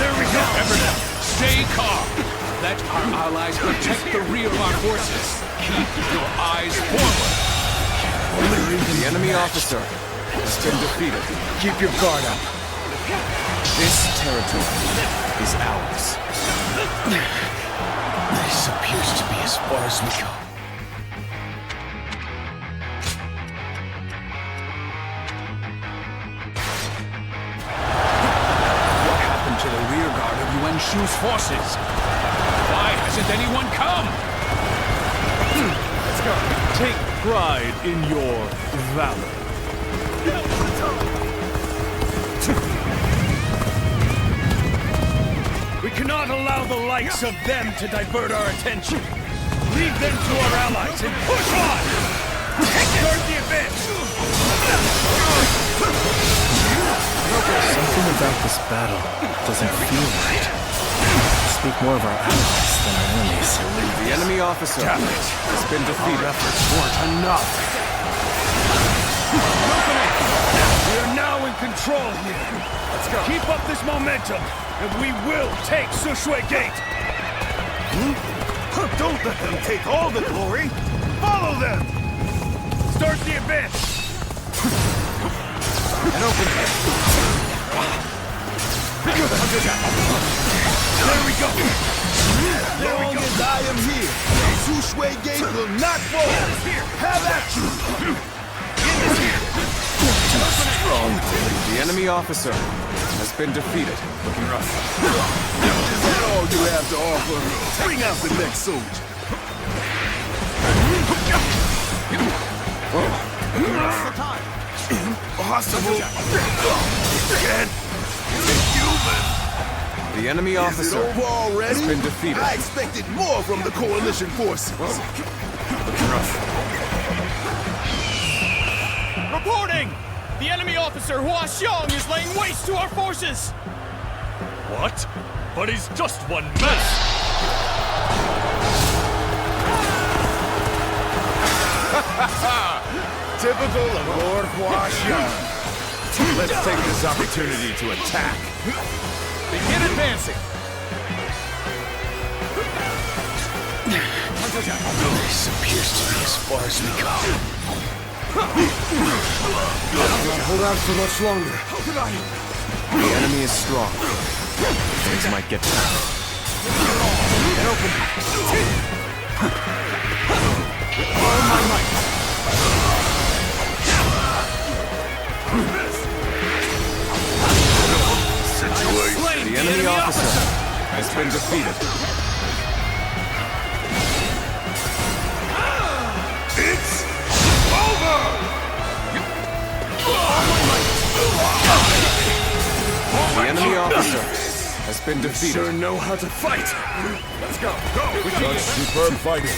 There we go! Everyone, stay calm. Let our allies protect the rear of our forces. Keep your eyes forward. The enemy officer has been defeated. Keep your guard up. This territory is ours. This appears to be as far as we go. What happened to the rear guard of Yuan Shu's forces? Why hasn't anyone come? Let's go. Take pride in your valor. We cannot allow the likes of them to divert our attention. Leave them to our allies and push on! Start the advance! Something about this battle doesn't feel right. Speak more of our allies than our enemies. The enemy officer has been defeated. Our efforts weren't enough. We are now in control here. Let's go. Keep up this momentum, and we will take Sishui Gate. Don't let them take all the glory. Follow them. Start the advance. And open it. There we go. As long as I am here, Sishui Gate will not fall. Have at you. The enemy officer has been defeated. Looking rough. Is that all you have to offer? Bring out the next soldier. Impossible. Can't. Human. The enemy officer Is it over already? has been defeated. I expected more from the coalition forces. Looking rough. Reporting! The enemy officer Hua Xiong is laying waste to our forces! What? But he's just one mess! Typical of Lord Hua Xiong. Let's take this opportunity to attack. Begin advancing. This appears to be as far as we go. Not hold out for much longer. How could I? The enemy is strong. Things might get tough. And open. All my might. The enemy officer has been defeated. It's over! The enemy officer has been defeated. Sure know how to fight. Let's go. Such superb fighting.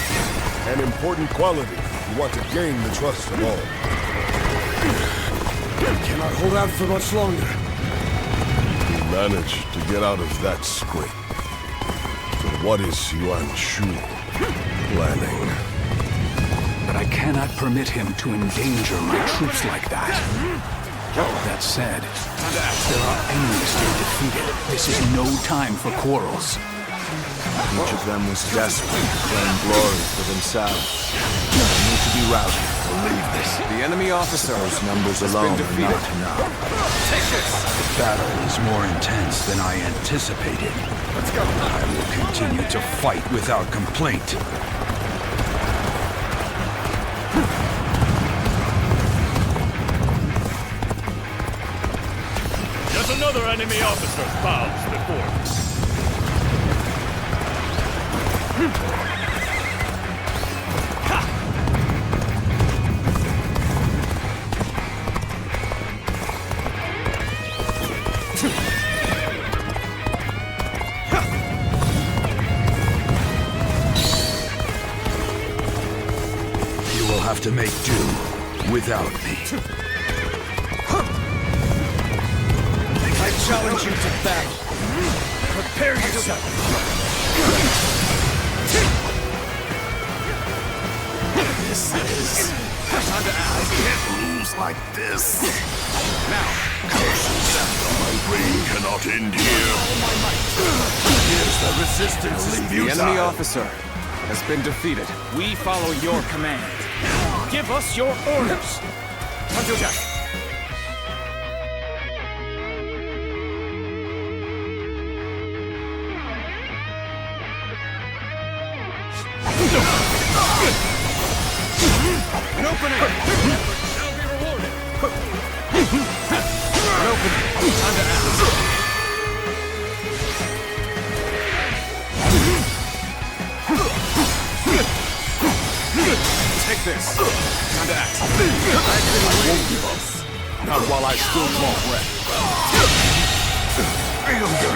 An important quality. You want to gain the trust of all. Cannot hold out for much longer. You managed to get out of that scrape. So what is Yuan Shu planning? But I cannot permit him to endanger my troops like that. That said, there are enemies to be defeated. This is no time for quarrels. Each of them was desperate to claim glory for themselves. They need to be routed. Believe this. The enemy officer Those numbers alone are not enough. Take this. The battle is more intense than I anticipated. Let's go. I will continue to fight without complaint. Yet another enemy officer bows before us. You will have to make do without me. I challenge you to battle. Prepare yourself. This is... I can't lose like this. Now, My reign cannot end here. here's the resistance. The enemy officer has been defeated. We follow your command. Give us your orders. An opening! Shall be rewarded. An opening! Time to act. Take this. Time to act. I won't give up. Not while I still draw breath.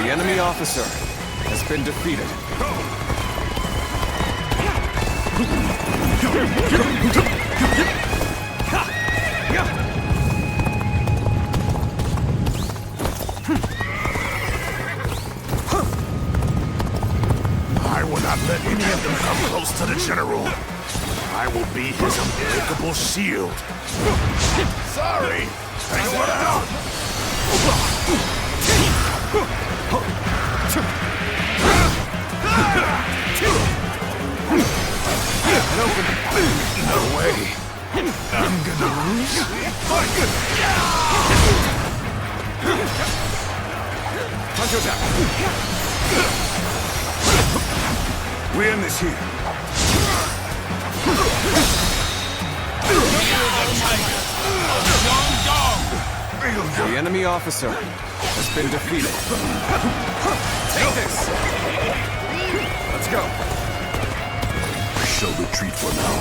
The enemy officer has been defeated. I will not let any of them come close to the General. I will be his unbreakable shield. Sorry. Thanks for the help. No way. I'm gonna lose. Punch attack. We end this here. The enemy officer has been defeated. Take this! Let's go. I shall retreat for now.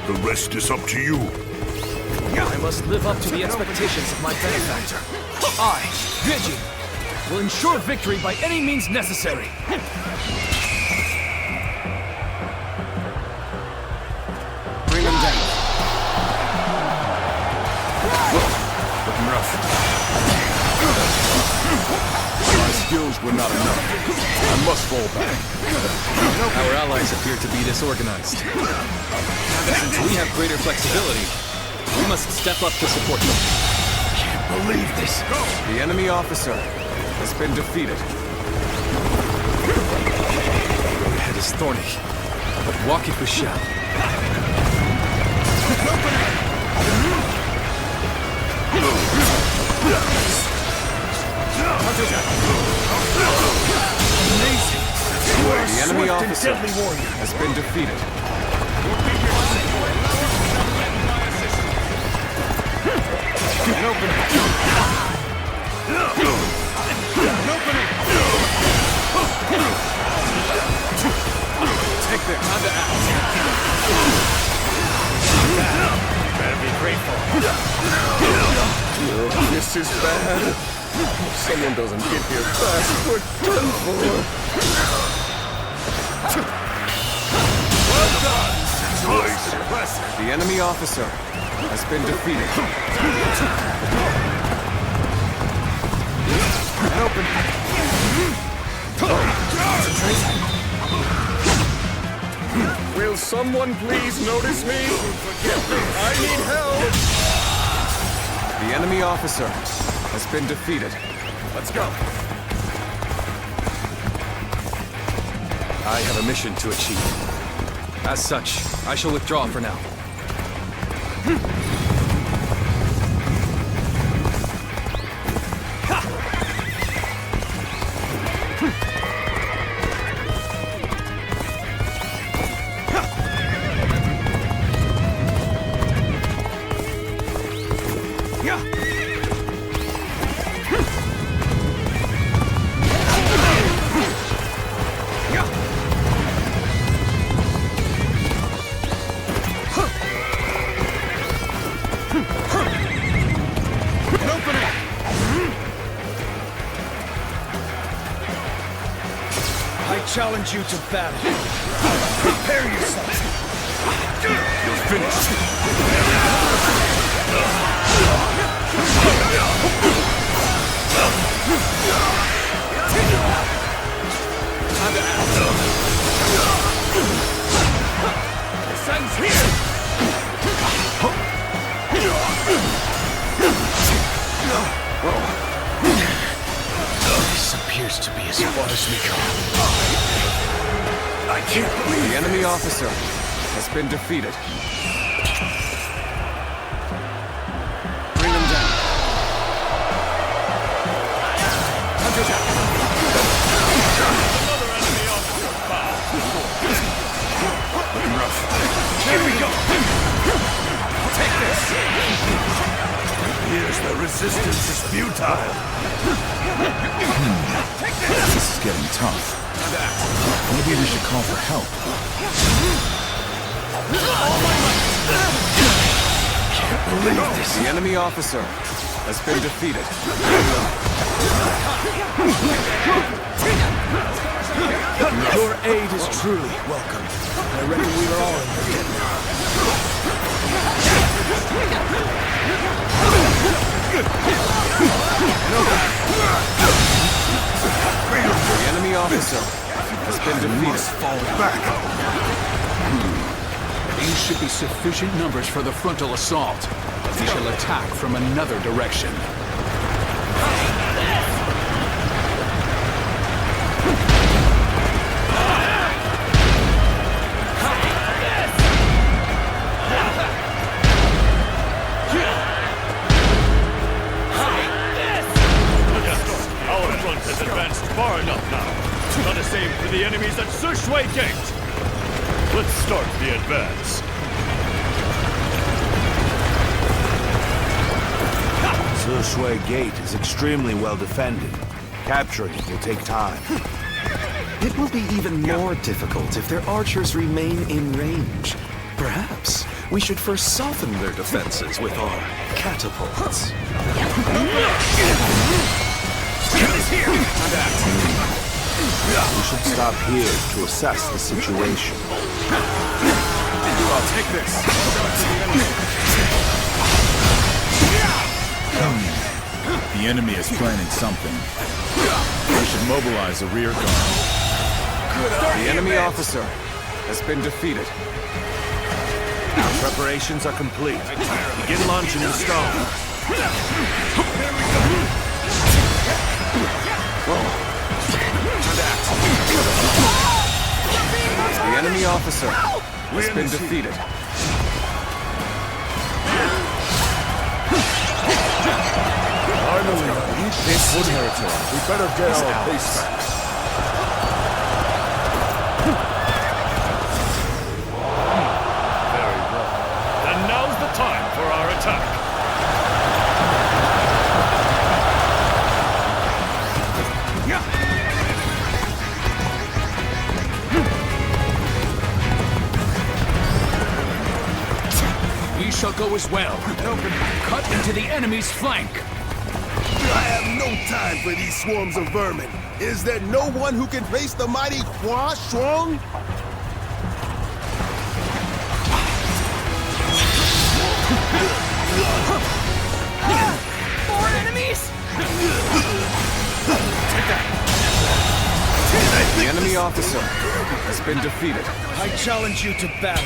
The rest is up to you. I must live up to the expectations of my benefactor. I, Vigi, will ensure victory by any means necessary. Bring him down. Looking rough. My skills were not enough. I must fall back. Our allies appear to be disorganized. Since we have greater flexibility, we must step up to support them. Can't believe this. The enemy officer has been defeated. The road ahead is thorny, but walk it we shall. Amazing. The enemy officer has been defeated. An opening. Take this. Time to act. Better be grateful. This is bad. If someone doesn't get here fast, we're done for. Well done! Sishui. The enemy officer has been defeated. And open. Will someone please notice me? I need help! The enemy officer has been defeated. Let's go. I have a mission to achieve. As such, I shall withdraw for now. Challenge you to battle. Prepare yourself. You're finished. Time to act. This ends here. This appears to be as far as we go. I can't believe the enemy officer has been defeated. Bring him down. Hunter down. Another enemy officer found. Looking rough. Here we go. Take this. Here's the resistance is futile. This is getting tough. Maybe we should call for help. Can't believe this. The enemy officer has been defeated. Your aid is truly welcome. I reckon we are all in your debt The enemy officer has been defeated. Fall back. These should be sufficient numbers for the frontal assault. We shall attack from another direction. Our front has advanced far enough now. Not the same for the enemies at Sishui Gate. Let's start the advance. Sishui Gate is extremely well defended. Capturing it will take time. It will be even more difficult if their archers remain in range. Perhaps we should first soften their defenses with our catapults. We should stop here to assess the situation. I'll take this. The enemy is planning something. We should mobilize a rear guard. The enemy officer has been defeated. Preparations are complete. Begin launching the stone. The enemy officer has been defeated. Finally, this territory. We better get our pace back. Very well. Then now's the time for our attack. We shall go as well. Cut into the enemy's flank. I have no time for these swarms of vermin. Is there no one who can face the mighty Hua Shuang? More enemies! The enemy officer has been defeated. I challenge you to battle.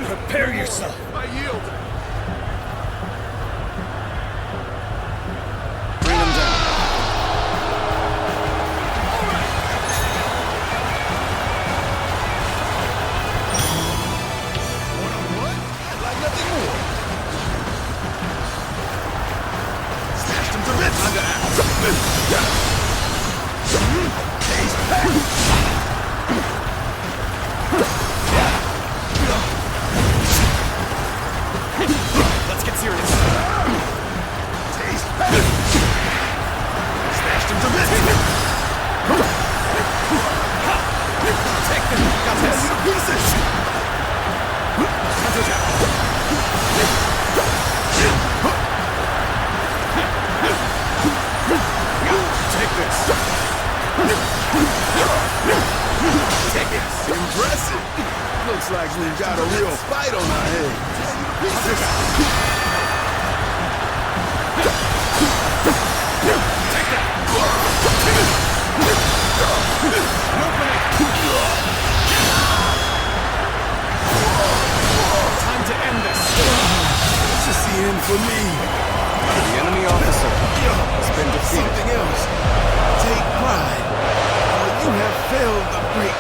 Prepare yourself. I yield. Bring them down. One-on-one? I'd like nothing more. Smashed him to bits. Let's get serious. Smashed him to bits. Take them. Got this. Pieces. Take this. Take it. Impressive. Looks like we've got a real fight on our hands. Time to end this. This is the end for me. The enemy officer has been defeated. Something else. Take pride. For you have failed the great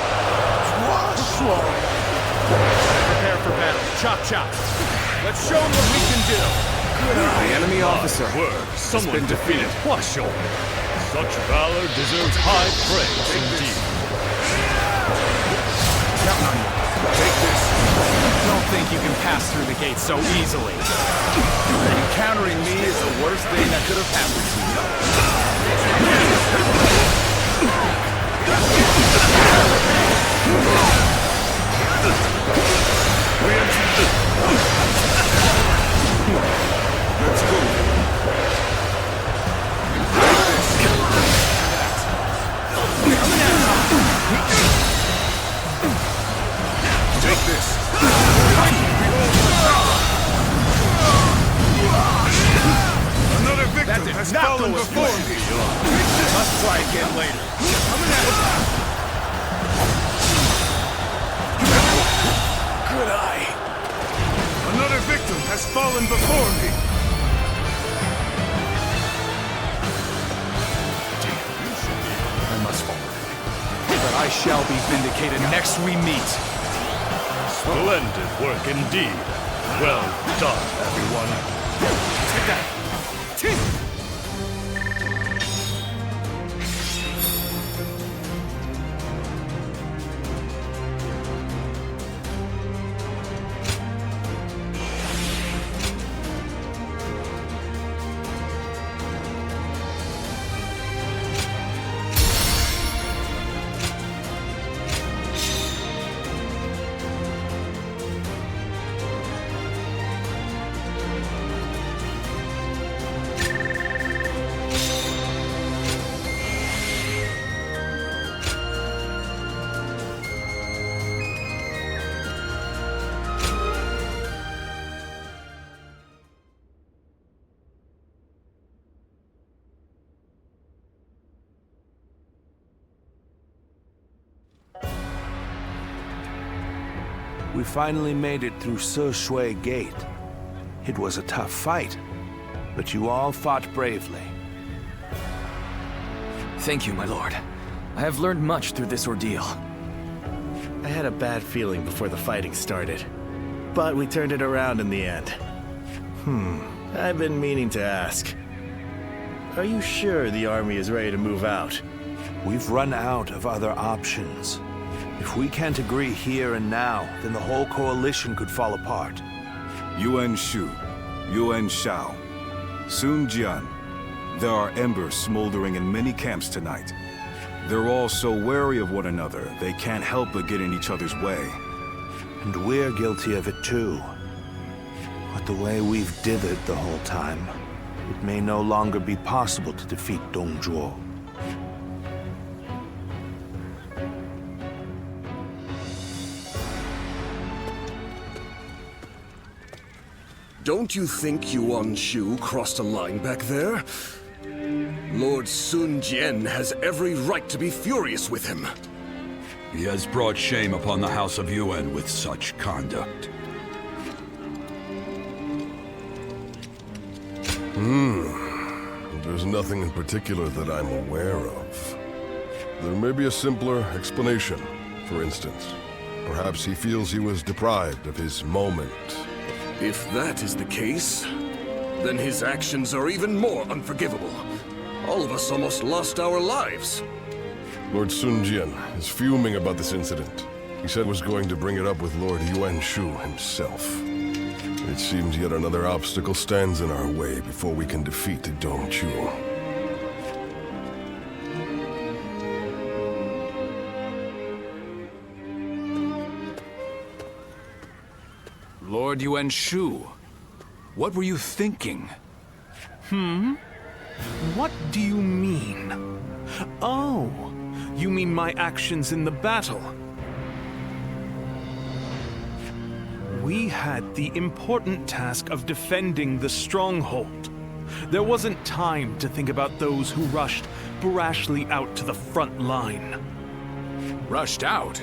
Hua Shuang. Prepare for battle. Chop chop. Let's show them what we can do. The enemy officer Someone has been defeated. Hua Xiong. Such valor deserves high praise indeed. Counting on you. Take this. Don't think you can pass through the gate so easily. Encountering me is the worst thing that could have happened to you. Let's go. Take this. Another victim has fallen before me. Must try again later. Good eye. Another victim has fallen before me. I must fall. But I shall be vindicated next we meet. Splendid work indeed. Well done, everyone. Take that. We finally made it through Sishui Gate. It was a tough fight, but you all fought bravely. Thank you, my lord. I have learned much through this ordeal. I had a bad feeling before the fighting started, but we turned it around in the end. I've been meaning to ask. Are you sure the army is ready to move out? We've run out of other options. If we can't agree here and now, then the whole coalition could fall apart. Yuan Shu, Yuan Shao, Sun Jian. There are embers smoldering in many camps tonight. They're all so wary of one another, they can't help but get in each other's way. And we're guilty of it too. But the way we've dithered the whole time, it may no longer be possible to defeat Dong Zhuo. Don't you think Yuan Shu crossed a line back there? Lord Sun Jian has every right to be furious with him. He has brought shame upon the House of Yuan with such conduct. There's nothing in particular that I'm aware of. There may be a simpler explanation. For instance, perhaps he feels he was deprived of his moment. If that is the case, then his actions are even more unforgivable. All of us almost lost our lives. Lord Sun Jian is fuming about this incident. He said was going to bring it up with Lord Yuan Shu himself. It seems yet another obstacle stands in our way before we can defeat Dong Zhuo. Lord Yuan Shu, what were you thinking? What do you mean? Oh, you mean my actions in the battle? We had the important task of defending the stronghold. There wasn't time to think about those who rushed brashly out to the front line. Rushed out?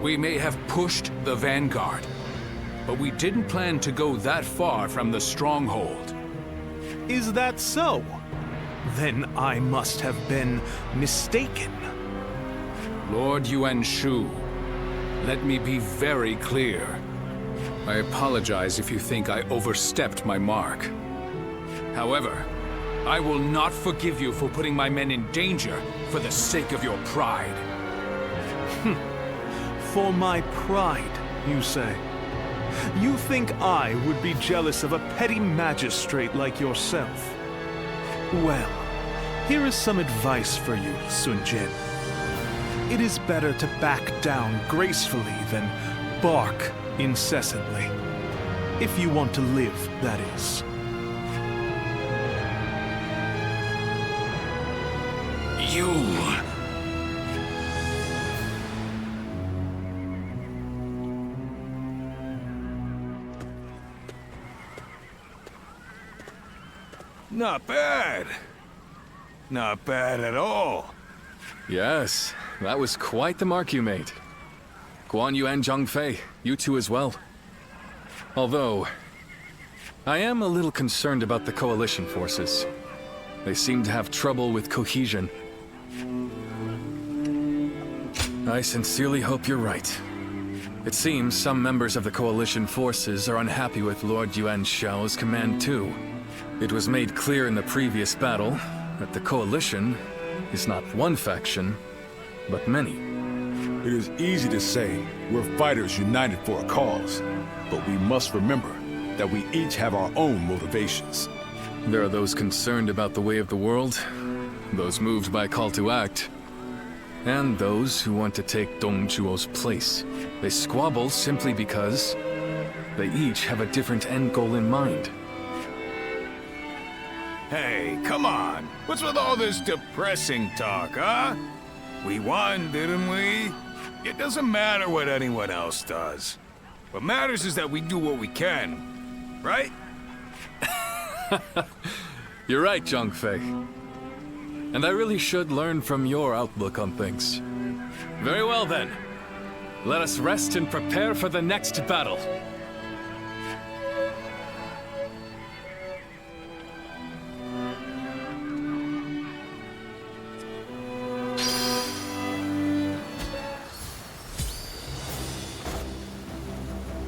We may have pushed the vanguard, but we didn't plan to go that far from the stronghold. Is that so? Then I must have been mistaken. Lord Yuan Shu, let me be very clear. I apologize if you think I overstepped my mark. However, I will not forgive you for putting my men in danger for the sake of your pride. For my pride, you say? You think I would be jealous of a petty magistrate like yourself? Well, here is some advice for you, Sun Jian. It is better to back down gracefully than bark incessantly. If you want to live, that is. You... Not bad. Not bad at all. Yes, that was quite the mark you made. Guan Yu and Zhang Fei, you two as well. Although, I am a little concerned about the coalition forces. They seem to have trouble with cohesion. I sincerely hope you're right. It seems some members of the coalition forces are unhappy with Lord Yuan Shao's command too. It was made clear in the previous battle that the coalition is not one faction, but many. It is easy to say we're fighters united for a cause, but we must remember that we each have our own motivations. There are those concerned about the way of the world, those moved by a call to act, and those who want to take Dong Zhuo's place. They squabble simply because they each have a different end goal in mind. Hey, come on. What's with all this depressing talk, huh? We won, didn't we? It doesn't matter what anyone else does. What matters is that we do what we can, right? You're right, Zhang Fei. And I really should learn from your outlook on things. Very well then. Let us rest and prepare for the next battle.